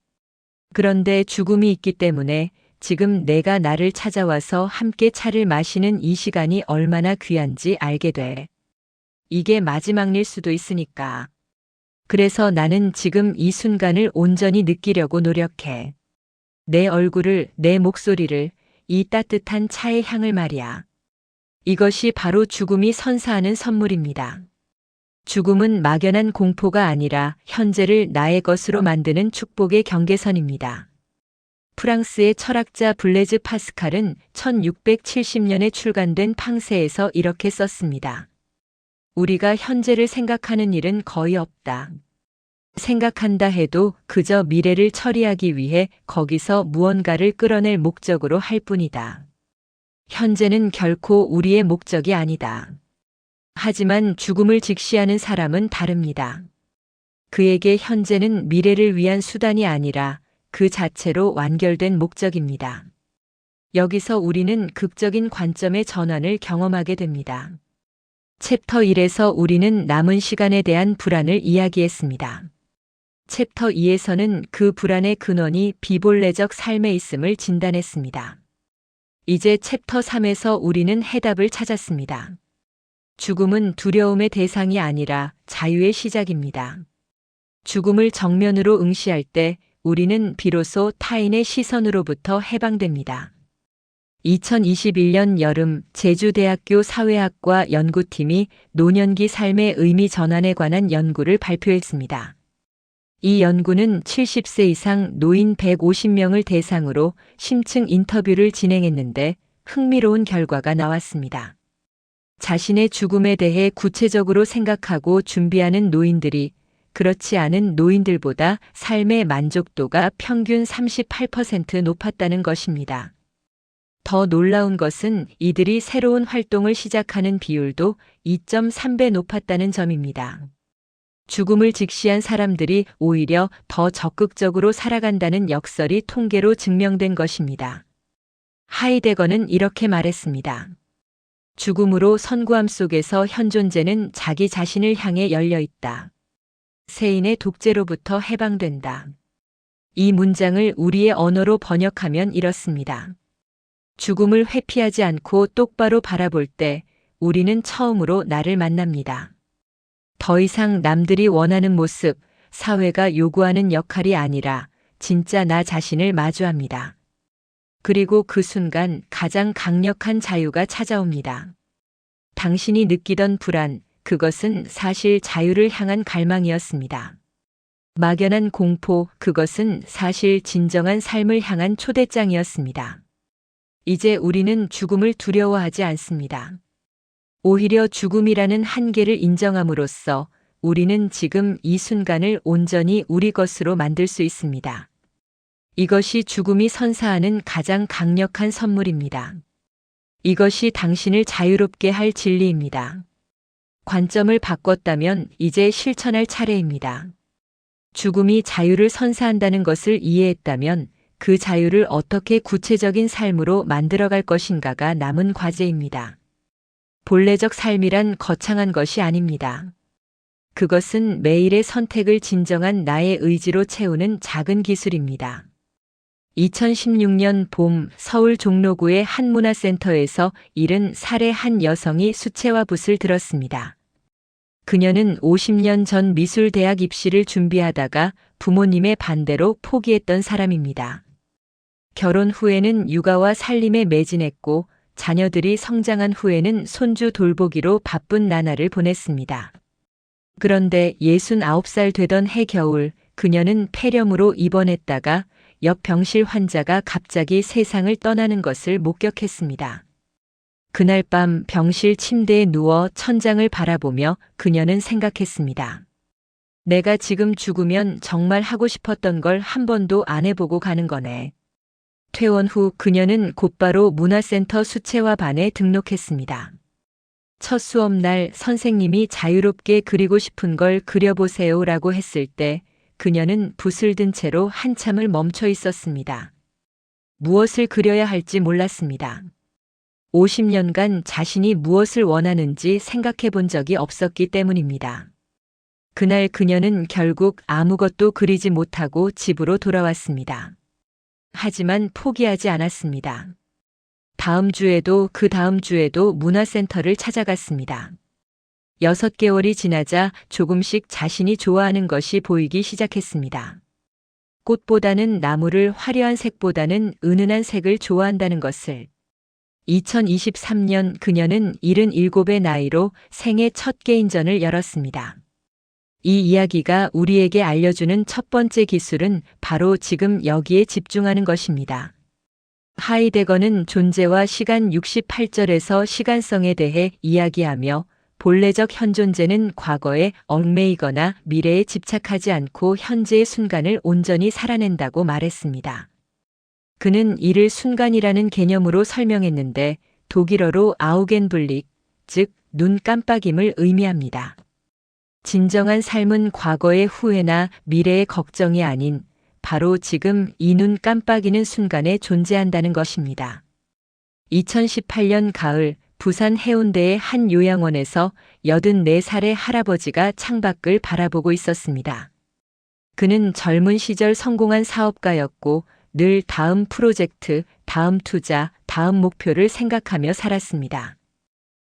그런데 죽음이 있기 때문에 지금 내가 나를 찾아와서 함께 차를 마시는 이 시간이 얼마나 귀한지 알게 돼. 이게 마지막 일 수도 있으니까. 그래서 나는 지금 이 순간을 온전히 느끼려고 노력해. 내 얼굴을, 내 목소리를, 이 따뜻한 차의 향을 말이야. 이것이 바로 죽음이 선사하는 선물입니다. 죽음은 막연한 공포가 아니라 현재를 나의 것으로 만드는 축복의 경계선입니다. 프랑스의 철학자 블레즈 파스칼은 1670년에 출간된 팡세에서 이렇게 썼습니다. 우리가 현재를 생각하는 일은 거의 없다. 생각한다 해도 그저 미래를 처리하기 위해 거기서 무언가를 끌어낼 목적으로 할 뿐이다. 현재는 결코 우리의 목적이 아니다. 하지만 죽음을 직시하는 사람은 다릅니다. 그에게 현재는 미래를 위한 수단이 아니라 그 자체로 완결된 목적입니다. 여기서 우리는 극적인 관점의 전환을 경험하게 됩니다. 챕터 1에서 우리는 남은 시간에 대한 불안을 이야기했습니다. 챕터 2에서는 그 불안의 근원이 비본래적 삶에 있음을 진단했습니다. 이제 챕터 3에서 우리는 해답을 찾았습니다. 죽음은 두려움의 대상이 아니라 자유의 시작입니다. 죽음을 정면으로 응시할 때 우리는 비로소 타인의 시선으로부터 해방됩니다. 2021년 여름 제주대학교 사회학과 연구팀이 노년기 삶의 의미 전환에 관한 연구를 발표했습니다. 이 연구는 70세 이상 노인 150명을 대상으로 심층 인터뷰를 진행했는데 흥미로운 결과가 나왔습니다. 자신의 죽음에 대해 구체적으로 생각하고 준비하는 노인들이 그렇지 않은 노인들보다 삶의 만족도가 평균 38% 높았다는 것입니다. 더 놀라운 것은 이들이 새로운 활동을 시작하는 비율도 2.3배 높았다는 점입니다. 죽음을 직시한 사람들이 오히려 더 적극적으로 살아간다는 역설이 통계로 증명된 것입니다. 하이데거는 이렇게 말했습니다. 죽음으로 선구함 속에서 현존재는 자기 자신을 향해 열려 있다. 세인의 독재로부터 해방된다. 이 문장을 우리의 언어로 번역하면 이렇습니다. 죽음을 회피하지 않고 똑바로 바라볼 때 우리는 처음으로 나를 만납니다. 더 이상 남들이 원하는 모습, 사회가 요구하는 역할이 아니라 진짜 나 자신을 마주합니다. 그리고 그 순간 가장 강력한 자유가 찾아옵니다. 당신이 느끼던 불안, 그것은 사실 자유를 향한 갈망이었습니다. 막연한 공포, 그것은 사실 진정한 삶을 향한 초대장이었습니다. 이제 우리는 죽음을 두려워하지 않습니다. 오히려 죽음이라는 한계를 인정함으로써 우리는 지금 이 순간을 온전히 우리 것으로 만들 수 있습니다. 이것이 죽음이 선사하는 가장 강력한 선물입니다. 이것이 당신을 자유롭게 할 진리입니다. 관점을 바꿨다면 이제 실천할 차례입니다. 죽음이 자유를 선사한다는 것을 이해했다면 그 자유를 어떻게 구체적인 삶으로 만들어갈 것인가가 남은 과제입니다. 본래적 삶이란 거창한 것이 아닙니다. 그것은 매일의 선택을 진정한 나의 의지로 채우는 작은 기술입니다. 2016년 봄 서울 종로구의 한 문화센터에서 70살의 한 여성이 수채화 붓을 들었습니다. 그녀는 50년 전 미술대학 입시를 준비하다가 부모님의 반대로 포기했던 사람입니다. 결혼 후에는 육아와 살림에 매진했고 자녀들이 성장한 후에는 손주 돌보기로 바쁜 나날을 보냈습니다. 그런데 69살 되던 해 겨울 그녀는 폐렴으로 입원했다가 옆 병실 환자가 갑자기 세상을 떠나는 것을 목격했습니다. 그날 밤 병실 침대에 누워 천장을 바라보며 그녀는 생각했습니다. 내가 지금 죽으면 정말 하고 싶었던 걸 한 번도 안 해보고 가는 거네. 퇴원 후 그녀는 곧바로 문화센터 수채화 반에 등록했습니다. 첫 수업날 선생님이 자유롭게 그리고 싶은 걸 그려보세요 라고 했을 때 그녀는 붓을 든 채로 한참을 멈춰 있었습니다. 무엇을 그려야 할지 몰랐습니다. 50년간 자신이 무엇을 원하는지 생각해 본 적이 없었기 때문입니다. 그날 그녀는 결국 아무것도 그리지 못하고 집으로 돌아왔습니다. 하지만 포기하지 않았습니다. 다음 주에도 그 다음 주에도 문화센터를 찾아갔습니다. 6개월이 지나자 조금씩 자신이 좋아하는 것이 보이기 시작했습니다. 꽃보다는 나무를 화려한 색보다는 은은한 색을 좋아한다는 것을. 2023년 그녀는 77의 나이로 생애 첫 개인전을 열었습니다. 이 이야기가 우리에게 알려주는 첫 번째 기술은 바로 지금 여기에 집중하는 것입니다. 하이데거는 존재와 시간 68절에서 시간성에 대해 이야기하며 본래적 현존재는 과거에 얽매이거나 미래에 집착하지 않고 현재의 순간을 온전히 살아낸다고 말했습니다. 그는 이를 순간이라는 개념으로 설명했는데 독일어로 아우겐블릭, 즉 눈 깜빡임을 의미합니다. 진정한 삶은 과거의 후회나 미래의 걱정이 아닌 바로 지금 이 눈 깜빡이는 순간에 존재한다는 것입니다. 2018년 가을 부산 해운대의 한 요양원에서 84살의 할아버지가 창밖을 바라보고 있었습니다. 그는 젊은 시절 성공한 사업가였고 늘 다음 프로젝트, 다음 투자, 다음 목표를 생각하며 살았습니다.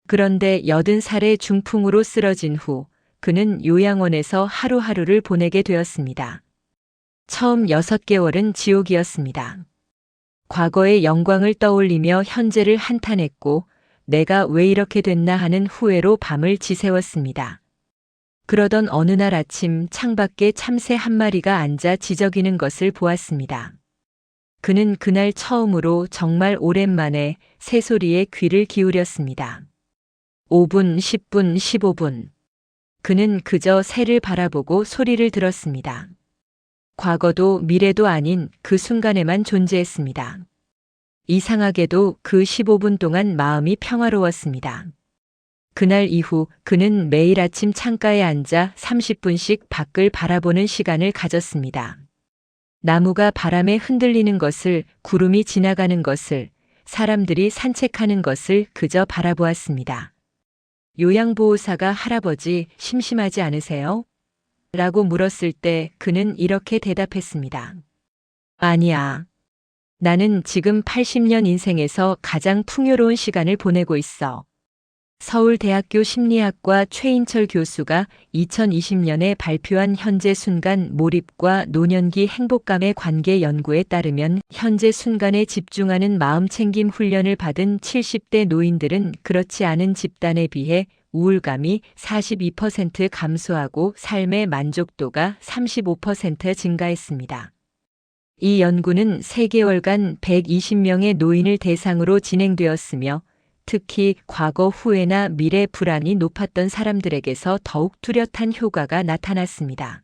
그런데 80살의 중풍으로 쓰러진 후 그는 요양원에서 하루하루를 보내게 되었습니다. 처음 6개월은 지옥이었습니다. 과거의 영광을 떠올리며 현재를 한탄했고 내가 왜 이렇게 됐나 하는 후회로 밤을 지새웠습니다. 그러던 어느 날 아침 창밖에 참새 한 마리가 앉아 지저귀는 것을 보았습니다. 그는 그날 처음으로 정말 오랜만에 새소리에 귀를 기울였습니다. 5분, 10분, 15분. 그는 그저 새를 바라보고 소리를 들었습니다. 과거도 미래도 아닌 그 순간에만 존재했습니다. 이상하게도 그 15분 동안 마음이 평화로웠습니다. 그날 이후 그는 매일 아침 창가에 앉아 30분씩 밖을 바라보는 시간을 가졌습니다. 나무가 바람에 흔들리는 것을, 구름이 지나가는 것을, 사람들이 산책하는 것을 그저 바라보았습니다. 요양보호사가 할아버지 심심하지 않으세요? 라고 물었을 때 그는 이렇게 대답했습니다. 아니야. 나는 지금 80년 인생에서 가장 풍요로운 시간을 보내고 있어. 서울대학교 심리학과 최인철 교수가 2020년에 발표한 현재 순간 몰입과 노년기 행복감의 관계 연구에 따르면 현재 순간에 집중하는 마음챙김 훈련을 받은 70대 노인들은 그렇지 않은 집단에 비해 우울감이 42% 감소하고 삶의 만족도가 35% 증가했습니다. 이 연구는 3개월간 120명의 노인을 대상으로 진행되었으며 특히 과거 후회나 미래 불안이 높았던 사람들에게서 더욱 뚜렷한 효과가 나타났습니다.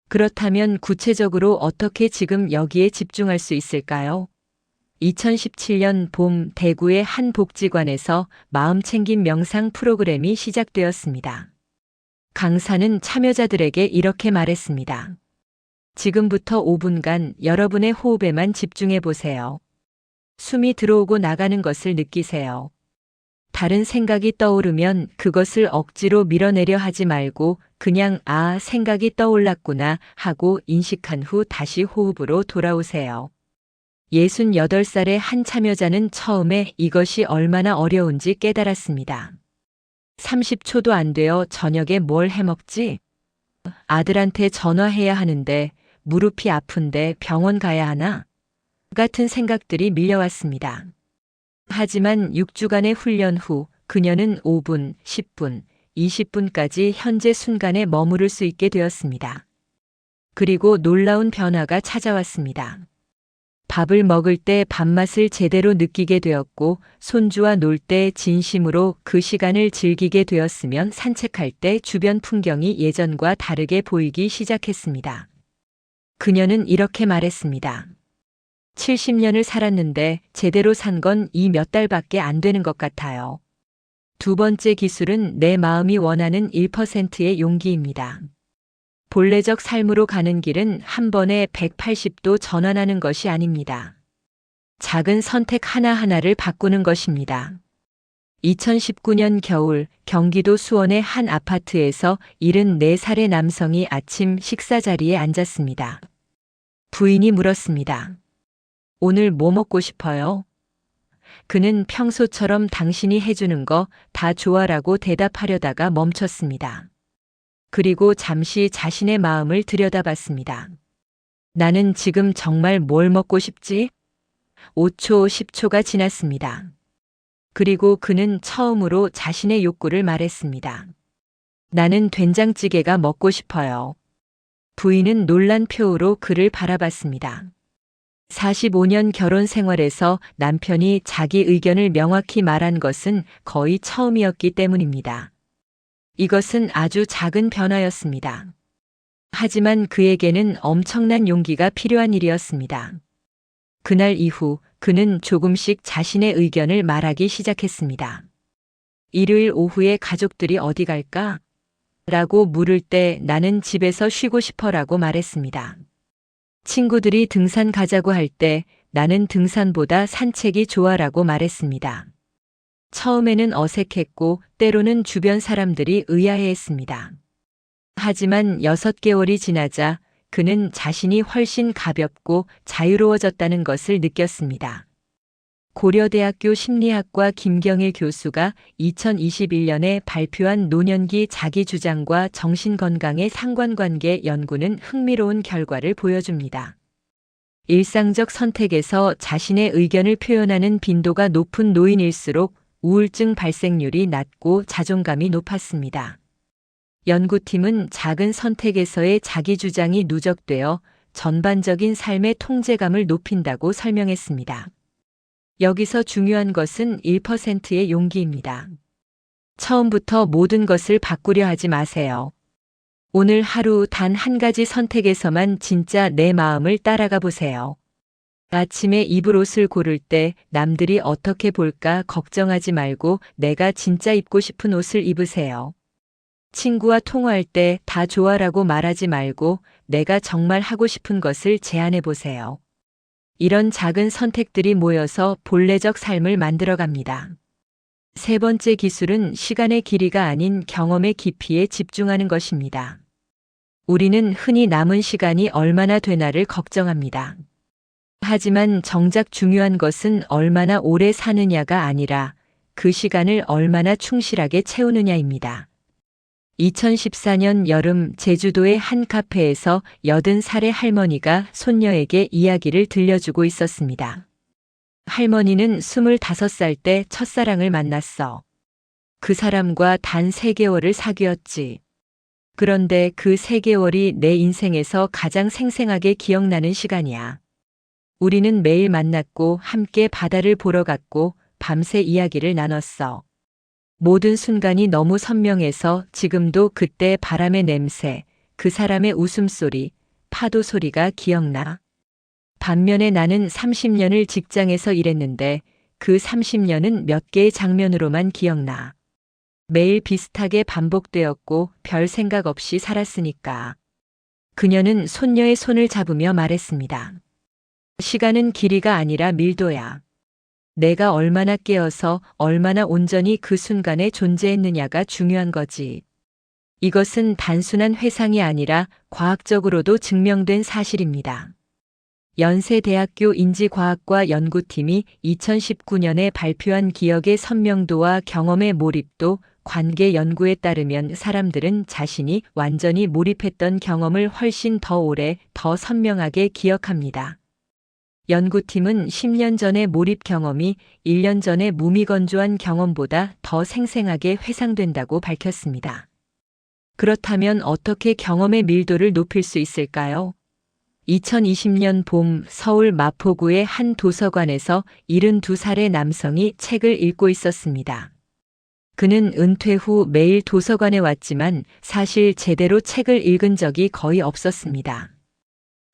그렇다면 구체적으로 어떻게 지금 여기에 집중할 수 있을까요? 2017년 봄 대구의 한 복지관에서 마음챙김 명상 프로그램이 시작되었습니다. 강사는 참여자들에게 이렇게 말했습니다. 지금부터 5분간 여러분의 호흡에만 집중해 보세요. 숨이 들어오고 나가는 것을 느끼세요. 다른 생각이 떠오르면 그것을 억지로 밀어내려 하지 말고 그냥 아, 생각이 떠올랐구나 하고 인식한 후 다시 호흡으로 돌아오세요. 68살의 한 참여자는 처음에 이것이 얼마나 어려운지 깨달았습니다. 30초도 안 되어 저녁에 뭘 해먹지? 아들한테 전화해야 하는데 무릎이 아픈데 병원 가야 하나? 같은 생각들이 밀려왔습니다. 하지만 6주간의 훈련 후 그녀는 5분, 10분, 20분까지 현재 순간에 머무를 수 있게 되었습니다. 그리고 놀라운 변화가 찾아왔습니다. 밥을 먹을 때 밥맛을 제대로 느끼게 되었고 손주와 놀 때 진심으로 그 시간을 즐기게 되었으면 산책할 때 주변 풍경이 예전과 다르게 보이기 시작했습니다. 그녀는 이렇게 말했습니다. 70년을 살았는데 제대로 산 건 이 몇 달밖에 안 되는 것 같아요. 두 번째 기술은 내 마음이 원하는 1%의 용기입니다. 본래적 삶으로 가는 길은 한 번에 180도 전환하는 것이 아닙니다. 작은 선택 하나하나를 바꾸는 것입니다. 2019년 겨울 경기도 수원의 한 아파트에서 74살의 남성이 아침 식사 자리에 앉았습니다. 부인이 물었습니다. 오늘 뭐 먹고 싶어요? 그는 평소처럼 당신이 해주는 거 다 좋아라고 대답하려다가 멈췄습니다. 그리고 잠시 자신의 마음을 들여다봤습니다. 나는 지금 정말 뭘 먹고 싶지? 5초, 10초가 지났습니다. 그리고 그는 처음으로 자신의 욕구를 말했습니다. 나는 된장찌개가 먹고 싶어요. 부인은 놀란 표우로 그를 바라봤습니다. 45년 결혼 생활에서 남편이 자기 의견을 명확히 말한 것은 거의 처음이었기 때문입니다. 이것은 아주 작은 변화였습니다. 하지만 그에게는 엄청난 용기가 필요한 일이었습니다. 그날 이후 그는 조금씩 자신의 의견을 말하기 시작했습니다. 일요일 오후에 가족들이 어디 갈까? 라고 물을 때 나는 집에서 쉬고 싶어라고 말했습니다. 친구들이 등산 가자고 할 때 나는 등산보다 산책이 좋아라고 말했습니다. 처음에는 어색했고 때로는 주변 사람들이 의아해했습니다. 하지만 6개월이 지나자 그는 자신이 훨씬 가볍고 자유로워졌다는 것을 느꼈습니다. 고려대학교 심리학과 김경일 교수가 2021년에 발표한 노년기 자기주장과 정신건강의 상관관계 연구는 흥미로운 결과를 보여줍니다. 일상적 선택에서 자신의 의견을 표현하는 빈도가 높은 노인일수록 우울증 발생률이 낮고 자존감이 높았습니다. 연구팀은 작은 선택에서의 자기주장이 누적되어 전반적인 삶의 통제감을 높인다고 설명했습니다. 여기서 중요한 것은 1%의 용기입니다. 처음부터 모든 것을 바꾸려 하지 마세요. 오늘 하루 단 한 가지 선택에서만 진짜 내 마음을 따라가 보세요. 아침에 입을 옷을 고를 때 남들이 어떻게 볼까 걱정하지 말고 내가 진짜 입고 싶은 옷을 입으세요. 친구와 통화할 때 다 좋아라고 말하지 말고 내가 정말 하고 싶은 것을 제안해 보세요. 이런 작은 선택들이 모여서 본래적 삶을 만들어갑니다. 세 번째 기술은 시간의 길이가 아닌 경험의 깊이에 집중하는 것입니다. 우리는 흔히 남은 시간이 얼마나 되나를 걱정합니다. 하지만 정작 중요한 것은 얼마나 오래 사느냐가 아니라 그 시간을 얼마나 충실하게 채우느냐입니다. 2014년 여름 제주도의 한 카페에서 80살의 할머니가 손녀에게 이야기를 들려주고 있었습니다. 할머니는 25살 때 첫사랑을 만났어. 그 사람과 단 3개월을 사귀었지. 그런데 그 3개월이 내 인생에서 가장 생생하게 기억나는 시간이야. 우리는 매일 만났고 함께 바다를 보러 갔고 밤새 이야기를 나눴어. 모든 순간이 너무 선명해서 지금도 그때 바람의 냄새, 그 사람의 웃음소리, 파도 소리가 기억나. 반면에 나는 30년을 직장에서 일했는데 그 30년은 몇 개의 장면으로만 기억나. 매일 비슷하게 반복되었고 별 생각 없이 살았으니까. 그녀는 손녀의 손을 잡으며 말했습니다. 시간은 길이가 아니라 밀도야. 내가 얼마나 깨어서 얼마나 온전히 그 순간에 존재했느냐가 중요한 거지. 이것은 단순한 회상이 아니라 과학적으로도 증명된 사실입니다. 연세대학교 인지과학과 연구팀이 2019년에 발표한 기억의 선명도와 경험의 몰입도 관계 연구에 따르면 사람들은 자신이 완전히 몰입했던 경험을 훨씬 더 오래, 더 선명하게 기억합니다. 연구팀은 10년 전의 몰입 경험이 1년 전의 무미건조한 경험보다 더 생생하게 회상된다고 밝혔습니다. 그렇다면 어떻게 경험의 밀도를 높일 수 있을까요? 2020년 봄 서울 마포구의 한 도서관에서 72살의 남성이 책을 읽고 있었습니다. 그는 은퇴 후 매일 도서관에 왔지만 사실 제대로 책을 읽은 적이 거의 없었습니다.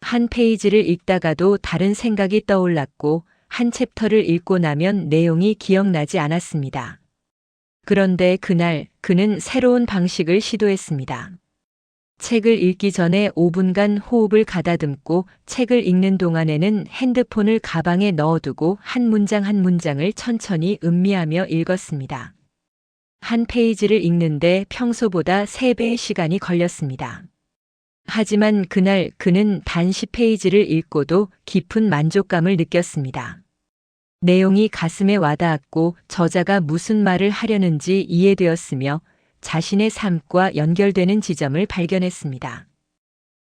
한 페이지를 읽다가도 다른 생각이 떠올랐고 한 챕터를 읽고 나면 내용이 기억나지 않았습니다. 그런데 그날 그는 새로운 방식을 시도했습니다. 책을 읽기 전에 5분간 호흡을 가다듬고 책을 읽는 동안에는 핸드폰을 가방에 넣어두고 한 문장 한 문장을 천천히 음미하며 읽었습니다. 한 페이지를 읽는데 평소보다 3배의 시간이 걸렸습니다. 하지만 그날 그는 단 10페이지를 읽고도 깊은 만족감을 느꼈습니다. 내용이 가슴에 와닿았고 저자가 무슨 말을 하려는지 이해되었으며 자신의 삶과 연결되는 지점을 발견했습니다.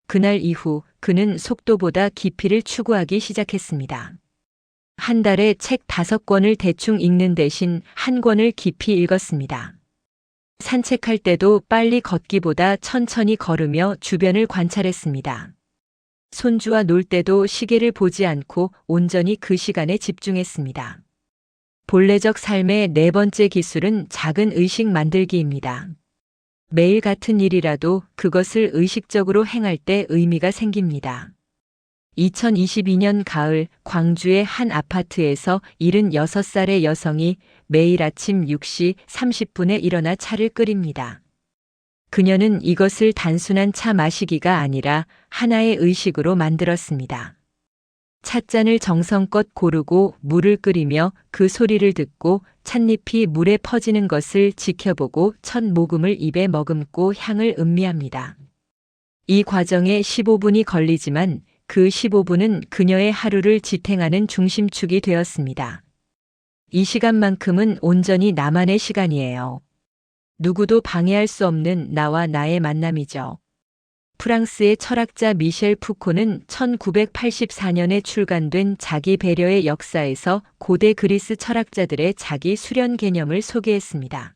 그날 이후 그는 속도보다 깊이를 추구하기 시작했습니다. 한 달에 책 5권을 대충 읽는 대신 한 권을 깊이 읽었습니다. 산책할 때도 빨리 걷기보다 천천히 걸으며 주변을 관찰했습니다. 손주와 놀 때도 시계를 보지 않고 온전히 그 시간에 집중했습니다. 본래적 삶의 4번째 기술은 작은 의식 만들기입니다. 매일 같은 일이라도 그것을 의식적으로 행할 때 의미가 생깁니다. 2022년 가을 광주의 한 아파트에서 76살의 여성이 매일 아침 6시 30분에 일어나 차를 끓입니다. 그녀는 이것을 단순한 차 마시기가 아니라 하나의 의식으로 만들었습니다. 찻잔을 정성껏 고르고 물을 끓이며 그 소리를 듣고 찻잎이 물에 퍼지는 것을 지켜보고 첫 모금을 입에 머금고 향을 음미합니다. 이 과정에 15분이 걸리지만 그 15분은 그녀의 하루를 지탱하는 중심축이 되었습니다. 이 시간만큼은 온전히 나만의 시간이에요. 누구도 방해할 수 없는 나와 나의 만남이죠. 프랑스의 철학자 미셸 푸코는 1984년에 출간된 자기 배려의 역사에서 고대 그리스 철학자들의 자기 수련 개념을 소개했습니다.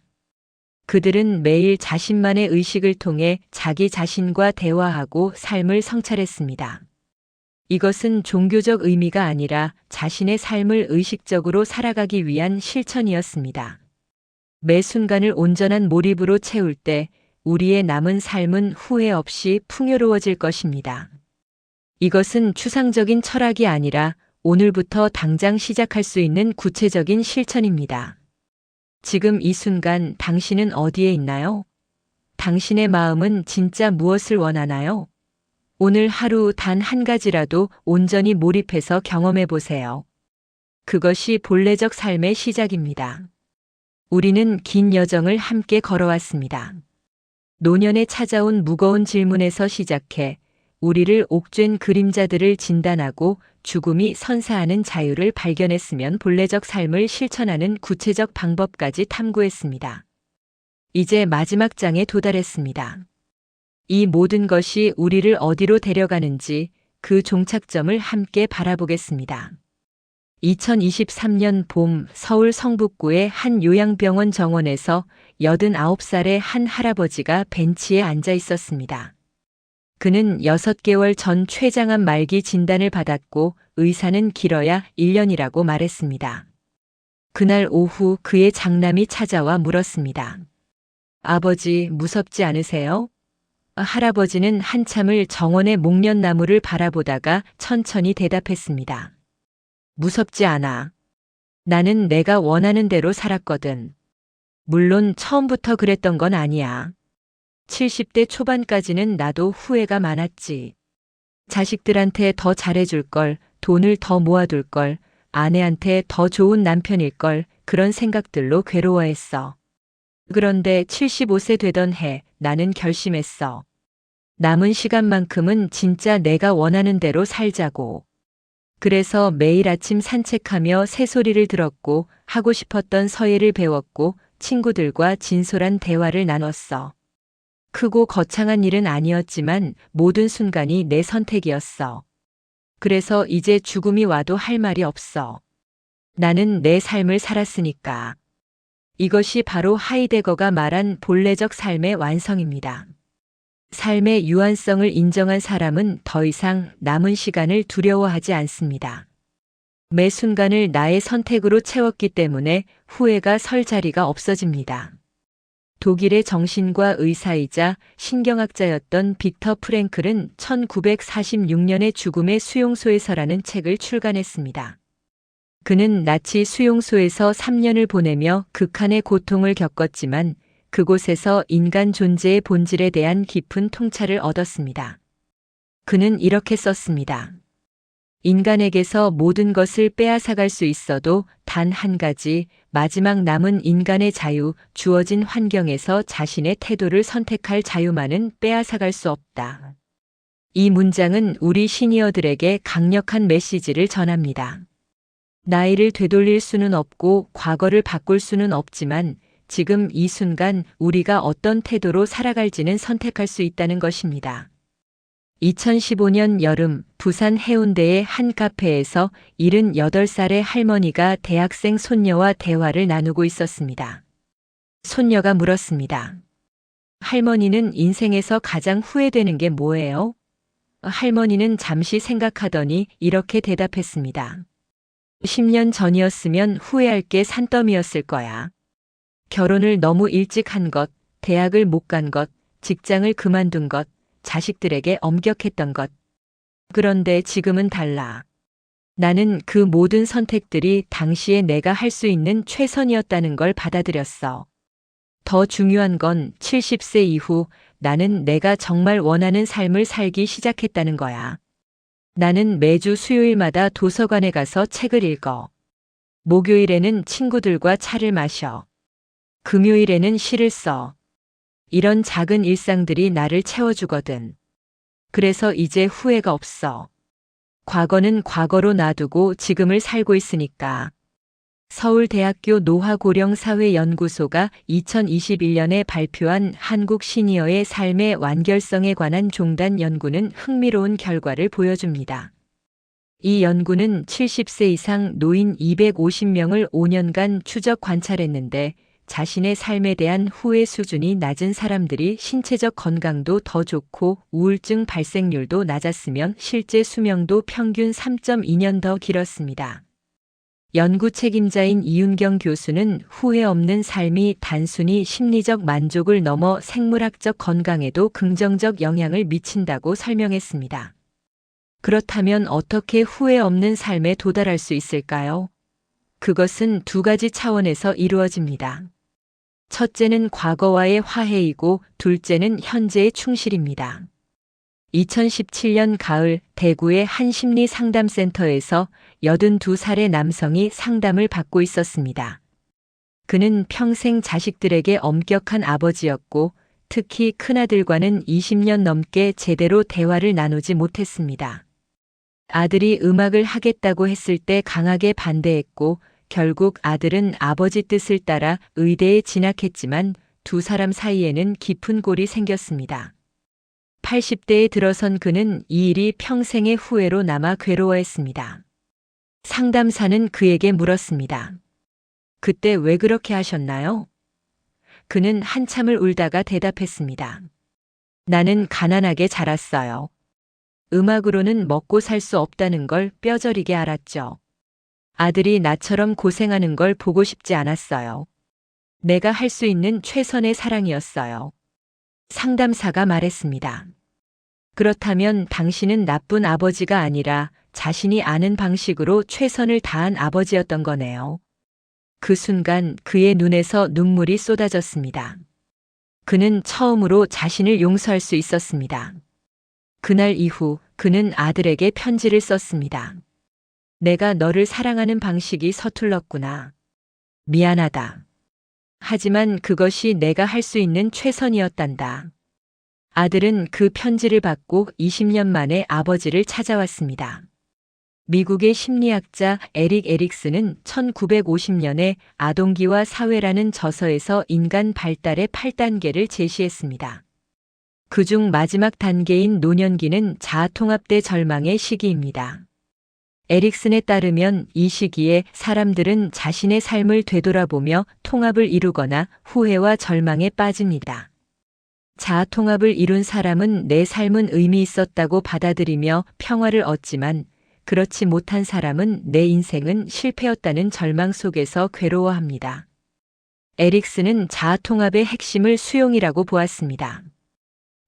그들은 매일 자신만의 의식을 통해 자기 자신과 대화하고 삶을 성찰했습니다. 이것은 종교적 의미가 아니라 자신의 삶을 의식적으로 살아가기 위한 실천이었습니다. 매 순간을 온전한 몰입으로 채울 때 우리의 남은 삶은 후회 없이 풍요로워질 것입니다. 이것은 추상적인 철학이 아니라 오늘부터 당장 시작할 수 있는 구체적인 실천입니다. 지금 이 순간 당신은 어디에 있나요? 당신의 마음은 진짜 무엇을 원하나요? 오늘 하루 단 한 가지라도 온전히 몰입해서 경험해 보세요. 그것이 본래적 삶의 시작입니다. 우리는 긴 여정을 함께 걸어왔습니다. 노년에 찾아온 무거운 질문에서 시작해 우리를 옥죄는 그림자들을 진단하고 죽음이 선사하는 자유를 발견했으면 본래적 삶을 실천하는 구체적 방법까지 탐구했습니다. 이제 마지막 장에 도달했습니다. 이 모든 것이 우리를 어디로 데려가는지 그 종착점을 함께 바라보겠습니다. 2023년 봄 서울 성북구의 한 요양병원 정원에서 89살의 한 할아버지가 벤치에 앉아 있었습니다. 그는 6개월 전 췌장암 말기 진단을 받았고 의사는 길어야 1년이라고 말했습니다. 그날 오후 그의 장남이 찾아와 물었습니다. 아버지, 무섭지 않으세요? 할아버지는 한참을 정원의 목련나무를 바라보다가 천천히 대답했습니다. 무섭지 않아. 나는 내가 원하는 대로 살았거든. 물론 처음부터 그랬던 건 아니야. 70대 초반까지는 나도 후회가 많았지. 자식들한테 더 잘해줄 걸, 돈을 더 모아둘 걸, 아내한테 더 좋은 남편일 걸, 그런 생각들로 괴로워했어. 그런데 75세 되던 해 나는 결심했어. 남은 시간만큼은 진짜 내가 원하는 대로 살자고. 그래서 매일 아침 산책하며 새소리를 들었고 하고 싶었던 서예를 배웠고 친구들과 진솔한 대화를 나눴어. 크고 거창한 일은 아니었지만 모든 순간이 내 선택이었어. 그래서 이제 죽음이 와도 할 말이 없어. 나는 내 삶을 살았으니까. 이것이 바로 하이데거가 말한 본래적 삶의 완성입니다. 삶의 유한성을 인정한 사람은 더 이상 남은 시간을 두려워하지 않습니다. 매 순간을 나의 선택으로 채웠기 때문에 후회가 설 자리가 없어집니다. 독일의 정신과 의사이자 신경학자였던 빅터 프랭클은 1946년에 죽음의 수용소에서라는 책을 출간했습니다. 그는 나치 수용소에서 3년을 보내며 극한의 고통을 겪었지만 그곳에서 인간 존재의 본질에 대한 깊은 통찰을 얻었습니다. 그는 이렇게 썼습니다. 인간에게서 모든 것을 빼앗아갈 수 있어도 단 한 가지, 마지막 남은 인간의 자유, 주어진 환경에서 자신의 태도를 선택할 자유만은 빼앗아갈 수 없다. 이 문장은 우리 시니어들에게 강력한 메시지를 전합니다. 나이를 되돌릴 수는 없고 과거를 바꿀 수는 없지만 지금 이 순간 우리가 어떤 태도로 살아갈지는 선택할 수 있다는 것입니다. 2015년 여름 부산 해운대의 한 카페에서 78살의 할머니가 대학생 손녀와 대화를 나누고 있었습니다. 손녀가 물었습니다. 할머니는 인생에서 가장 후회되는 게 뭐예요? 할머니는 잠시 생각하더니 이렇게 대답했습니다. 10년 전이었으면 후회할 게 산더미였을 거야. 결혼을 너무 일찍 한 것, 대학을 못 간 것, 직장을 그만둔 것, 자식들에게 엄격했던 것. 그런데 지금은 달라. 나는 그 모든 선택들이 당시에 내가 할 수 있는 최선이었다는 걸 받아들였어. 더 중요한 건 70세 이후 나는 내가 정말 원하는 삶을 살기 시작했다는 거야. 나는 매주 수요일마다 도서관에 가서 책을 읽어. 목요일에는 친구들과 차를 마셔. 금요일에는 시를 써. 이런 작은 일상들이 나를 채워주거든. 그래서 이제 후회가 없어. 과거는 과거로 놔두고 지금을 살고 있으니까. 서울대학교 노화고령사회연구소가 2021년에 발표한 한국 시니어의 삶의 완결성에 관한 종단 연구는 흥미로운 결과를 보여줍니다. 이 연구는 70세 이상 노인 250명을 5년간 추적 관찰했는데 자신의 삶에 대한 후회 수준이 낮은 사람들이 신체적 건강도 더 좋고 우울증 발생률도 낮았으면 실제 수명도 평균 3.2년 더 길었습니다. 연구 책임자인 이윤경 교수는 후회 없는 삶이 단순히 심리적 만족을 넘어 생물학적 건강에도 긍정적 영향을 미친다고 설명했습니다. 그렇다면 어떻게 후회 없는 삶에 도달할 수 있을까요? 그것은 두 가지 차원에서 이루어집니다. 첫째는 과거와의 화해이고 둘째는 현재의 충실입니다. 2017년 가을 대구의 한 심리 상담센터에서 82살의 남성이 상담을 받고 있었습니다. 그는 평생 자식들에게 엄격한 아버지였고 특히 큰아들과는 20년 넘게 제대로 대화를 나누지 못했습니다. 아들이 음악을 하겠다고 했을 때 강하게 반대했고 결국 아들은 아버지 뜻을 따라 의대에 진학했지만 두 사람 사이에는 깊은 골이 생겼습니다. 80대에 들어선 그는 이 일이 평생의 후회로 남아 괴로워했습니다. 상담사는 그에게 물었습니다. 그때 왜 그렇게 하셨나요? 그는 한참을 울다가 대답했습니다. 나는 가난하게 자랐어요. 음악으로는 먹고 살 수 없다는 걸 뼈저리게 알았죠. 아들이 나처럼 고생하는 걸 보고 싶지 않았어요. 내가 할 수 있는 최선의 사랑이었어요. 상담사가 말했습니다. 그렇다면 당신은 나쁜 아버지가 아니라 자신이 아는 방식으로 최선을 다한 아버지였던 거네요. 그 순간 그의 눈에서 눈물이 쏟아졌습니다. 그는 처음으로 자신을 용서할 수 있었습니다. 그날 이후 그는 아들에게 편지를 썼습니다. 내가 너를 사랑하는 방식이 서툴렀구나. 미안하다. 하지만 그것이 내가 할 수 있는 최선이었단다. 아들은 그 편지를 받고 20년 만에 아버지를 찾아왔습니다. 미국의 심리학자 에릭 에릭슨은 1950년에 아동기와 사회라는 저서에서 인간 발달의 8단계를 제시했습니다. 그중 마지막 단계인 노년기는 자아통합대 절망의 시기입니다. 에릭슨에 따르면 이 시기에 사람들은 자신의 삶을 되돌아보며 통합을 이루거나 후회와 절망에 빠집니다. 자아통합을 이룬 사람은 내 삶은 의미 있었다고 받아들이며 평화를 얻지만 그렇지 못한 사람은 내 인생은 실패였다는 절망 속에서 괴로워합니다. 에릭슨은 자아통합의 핵심을 수용이라고 보았습니다.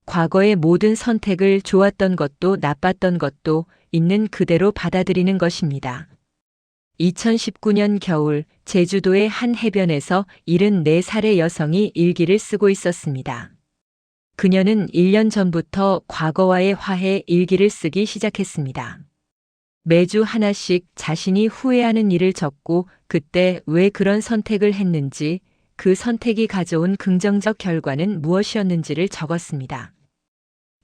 과거의 모든 선택을 좋았던 것도 나빴던 것도 있는 그대로 받아들이는 것입니다. 2019년 겨울 제주도의 한 해변에서 74살의 여성이 일기를 쓰고 있었습니다. 그녀는 1년 전부터 과거와의 화해 일기를 쓰기 시작했습니다. 매주 하나씩 자신이 후회하는 일을 적고 그때 왜 그런 선택을 했는지, 그 선택이 가져온 긍정적 결과는 무엇이었는지를 적었습니다.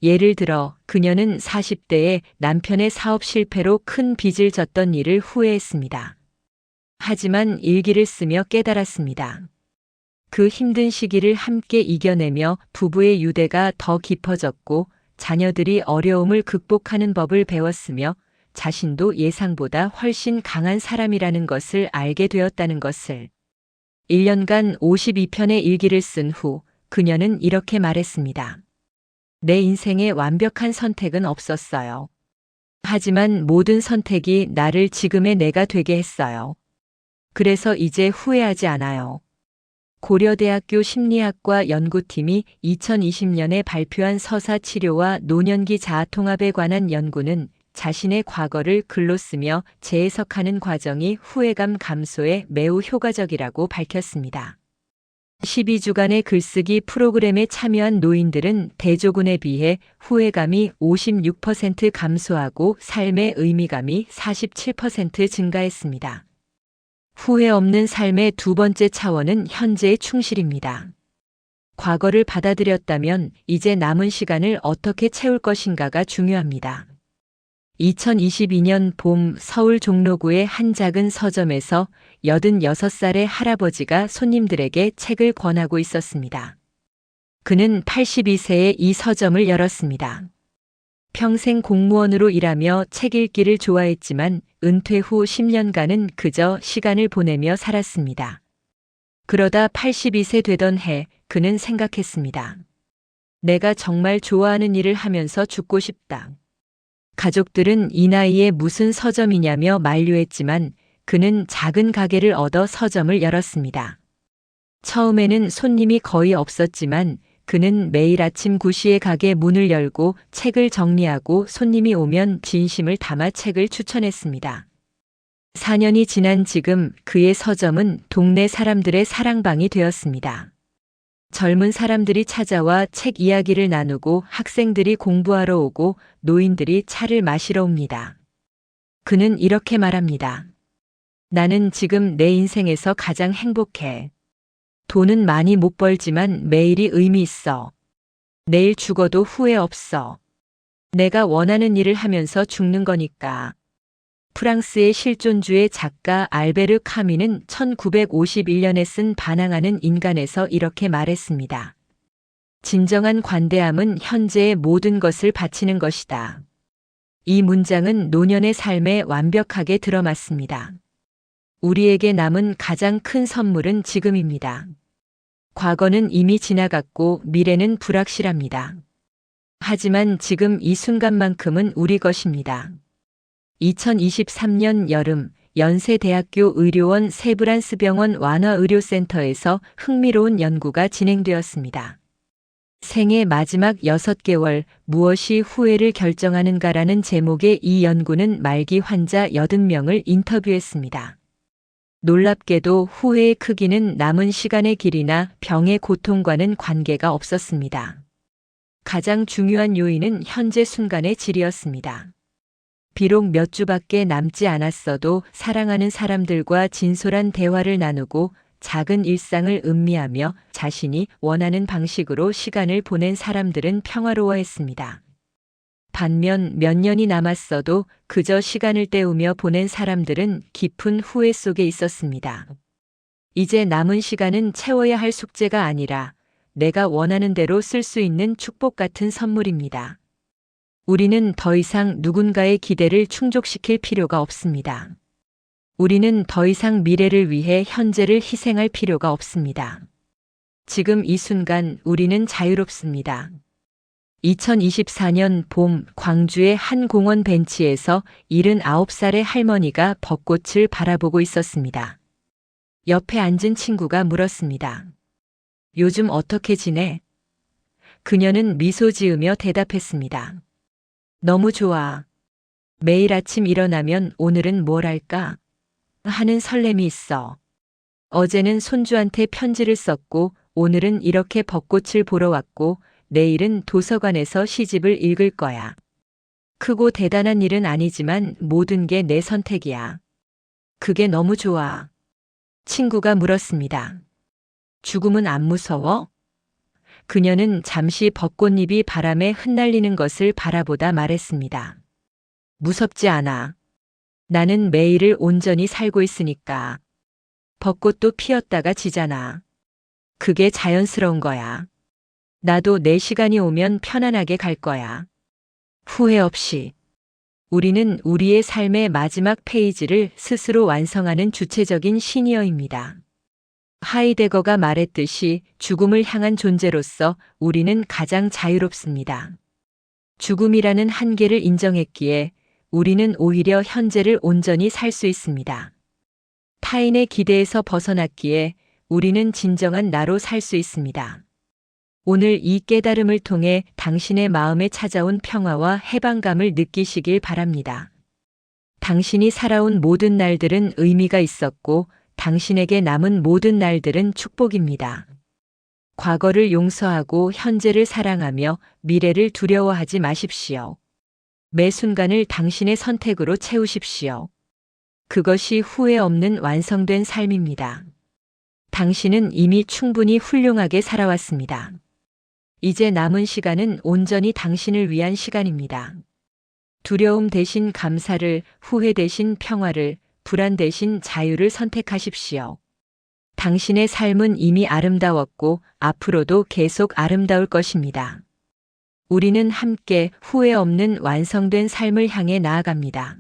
예를 들어 그녀는 40대에 남편의 사업 실패로 큰 빚을 졌던 일을 후회했습니다. 하지만 일기를 쓰며 깨달았습니다. 그 힘든 시기를 함께 이겨내며 부부의 유대가 더 깊어졌고 자녀들이 어려움을 극복하는 법을 배웠으며 자신도 예상보다 훨씬 강한 사람이라는 것을 알게 되었다는 것을. 1년간 52편의 일기를 쓴 후 그녀는 이렇게 말했습니다. 내 인생에 완벽한 선택은 없었어요. 하지만 모든 선택이 나를 지금의 내가 되게 했어요. 그래서 이제 후회하지 않아요. 고려대학교 심리학과 연구팀이 2020년에 발표한 서사 치료와 노년기 자아 통합에 관한 연구는 자신의 과거를 글로 쓰며 재해석하는 과정이 후회감 감소에 매우 효과적이라고 밝혔습니다. 12주간의 글쓰기 프로그램에 참여한 노인들은 대조군에 비해 후회감이 56% 감소하고 삶의 의미감이 47% 증가했습니다. 후회 없는 삶의 두 번째 차원은 현재의 충실입니다. 과거를 받아들였다면 이제 남은 시간을 어떻게 채울 것인가가 중요합니다. 2022년 봄 서울 종로구의 한 작은 서점에서 86살의 할아버지가 손님들에게 책을 권하고 있었습니다. 그는 82세에 이 서점을 열었습니다. 평생 공무원으로 일하며 책 읽기를 좋아했지만 은퇴 후 10년간은 그저 시간을 보내며 살았습니다. 그러다 82세 되던 해 그는 생각했습니다. 내가 정말 좋아하는 일을 하면서 죽고 싶다. 가족들은 이 나이에 무슨 서점이냐며 만류했지만 그는 작은 가게를 얻어 서점을 열었습니다. 처음에는 손님이 거의 없었지만 그는 매일 아침 9시에 가게 문을 열고 책을 정리하고 손님이 오면 진심을 담아 책을 추천했습니다. 4년이 지난 지금 그의 서점은 동네 사람들의 사랑방이 되었습니다. 젊은 사람들이 찾아와 책 이야기를 나누고 학생들이 공부하러 오고 노인들이 차를 마시러 옵니다. 그는 이렇게 말합니다. 나는 지금 내 인생에서 가장 행복해. 돈은 많이 못 벌지만 매일이 의미 있어. 내일 죽어도 후회 없어. 내가 원하는 일을 하면서 죽는 거니까. 프랑스의 실존주의 작가 알베르 카미는 1951년에 쓴 반항하는 인간에서 이렇게 말했습니다. 진정한 관대함은 현재의 모든 것을 바치는 것이다. 이 문장은 노년의 삶에 완벽하게 들어맞습니다. 우리에게 남은 가장 큰 선물은 지금입니다. 과거는 이미 지나갔고 미래는 불확실합니다. 하지만 지금 이 순간만큼은 우리 것입니다. 2023년 여름 연세대학교 의료원 세브란스병원 완화의료센터에서 흥미로운 연구가 진행되었습니다. 생애 마지막 6개월 무엇이 후회를 결정하는가라는 제목의 이 연구는 말기 환자 80명을 인터뷰했습니다. 놀랍게도 후회의 크기는 남은 시간의 길이나 병의 고통과는 관계가 없었습니다. 가장 중요한 요인은 현재 순간의 질이었습니다. 비록 몇 주밖에 남지 않았어도 사랑하는 사람들과 진솔한 대화를 나누고 작은 일상을 음미하며 자신이 원하는 방식으로 시간을 보낸 사람들은 평화로워했습니다. 반면 몇 년이 남았어도 그저 시간을 때우며 보낸 사람들은 깊은 후회 속에 있었습니다. 이제 남은 시간은 채워야 할 숙제가 아니라 내가 원하는 대로 쓸 수 있는 축복 같은 선물입니다. 우리는 더 이상 누군가의 기대를 충족시킬 필요가 없습니다. 우리는 더 이상 미래를 위해 현재를 희생할 필요가 없습니다. 지금 이 순간 우리는 자유롭습니다. 2024년 봄 광주의 한 공원 벤치에서 79살의 할머니가 벚꽃을 바라보고 있었습니다. 옆에 앉은 친구가 물었습니다. 요즘 어떻게 지내? 그녀는 미소 지으며 대답했습니다. 너무 좋아. 매일 아침 일어나면 오늘은 뭘 할까? 하는 설렘이 있어. 어제는 손주한테 편지를 썼고 오늘은 이렇게 벚꽃을 보러 왔고 내일은 도서관에서 시집을 읽을 거야. 크고 대단한 일은 아니지만 모든 게 내 선택이야. 그게 너무 좋아. 친구가 물었습니다. 죽음은 안 무서워? 그녀는 잠시 벚꽃잎이 바람에 흩날리는 것을 바라보다 말했습니다. 무섭지 않아. 나는 매일을 온전히 살고 있으니까. 벚꽃도 피었다가 지잖아. 그게 자연스러운 거야. 나도 내 시간이 오면 편안하게 갈 거야. 후회 없이. 우리는 우리의 삶의 마지막 페이지를 스스로 완성하는 주체적인 시니어입니다. 하이데거가 말했듯이 죽음을 향한 존재로서 우리는 가장 자유롭습니다. 죽음이라는 한계를 인정했기에 우리는 오히려 현재를 온전히 살 수 있습니다. 타인의 기대에서 벗어났기에 우리는 진정한 나로 살 수 있습니다. 오늘 이 깨달음을 통해 당신의 마음에 찾아온 평화와 해방감을 느끼시길 바랍니다. 당신이 살아온 모든 날들은 의미가 있었고 당신에게 남은 모든 날들은 축복입니다. 과거를 용서하고 현재를 사랑하며 미래를 두려워하지 마십시오. 매 순간을 당신의 선택으로 채우십시오. 그것이 후회 없는 완성된 삶입니다. 당신은 이미 충분히 훌륭하게 살아왔습니다. 이제 남은 시간은 온전히 당신을 위한 시간입니다. 두려움 대신 감사를, 후회 대신 평화를, 불안 대신 자유를 선택하십시오. 당신의 삶은 이미 아름다웠고 앞으로도 계속 아름다울 것입니다. 우리는 함께 후회 없는 완성된 삶을 향해 나아갑니다.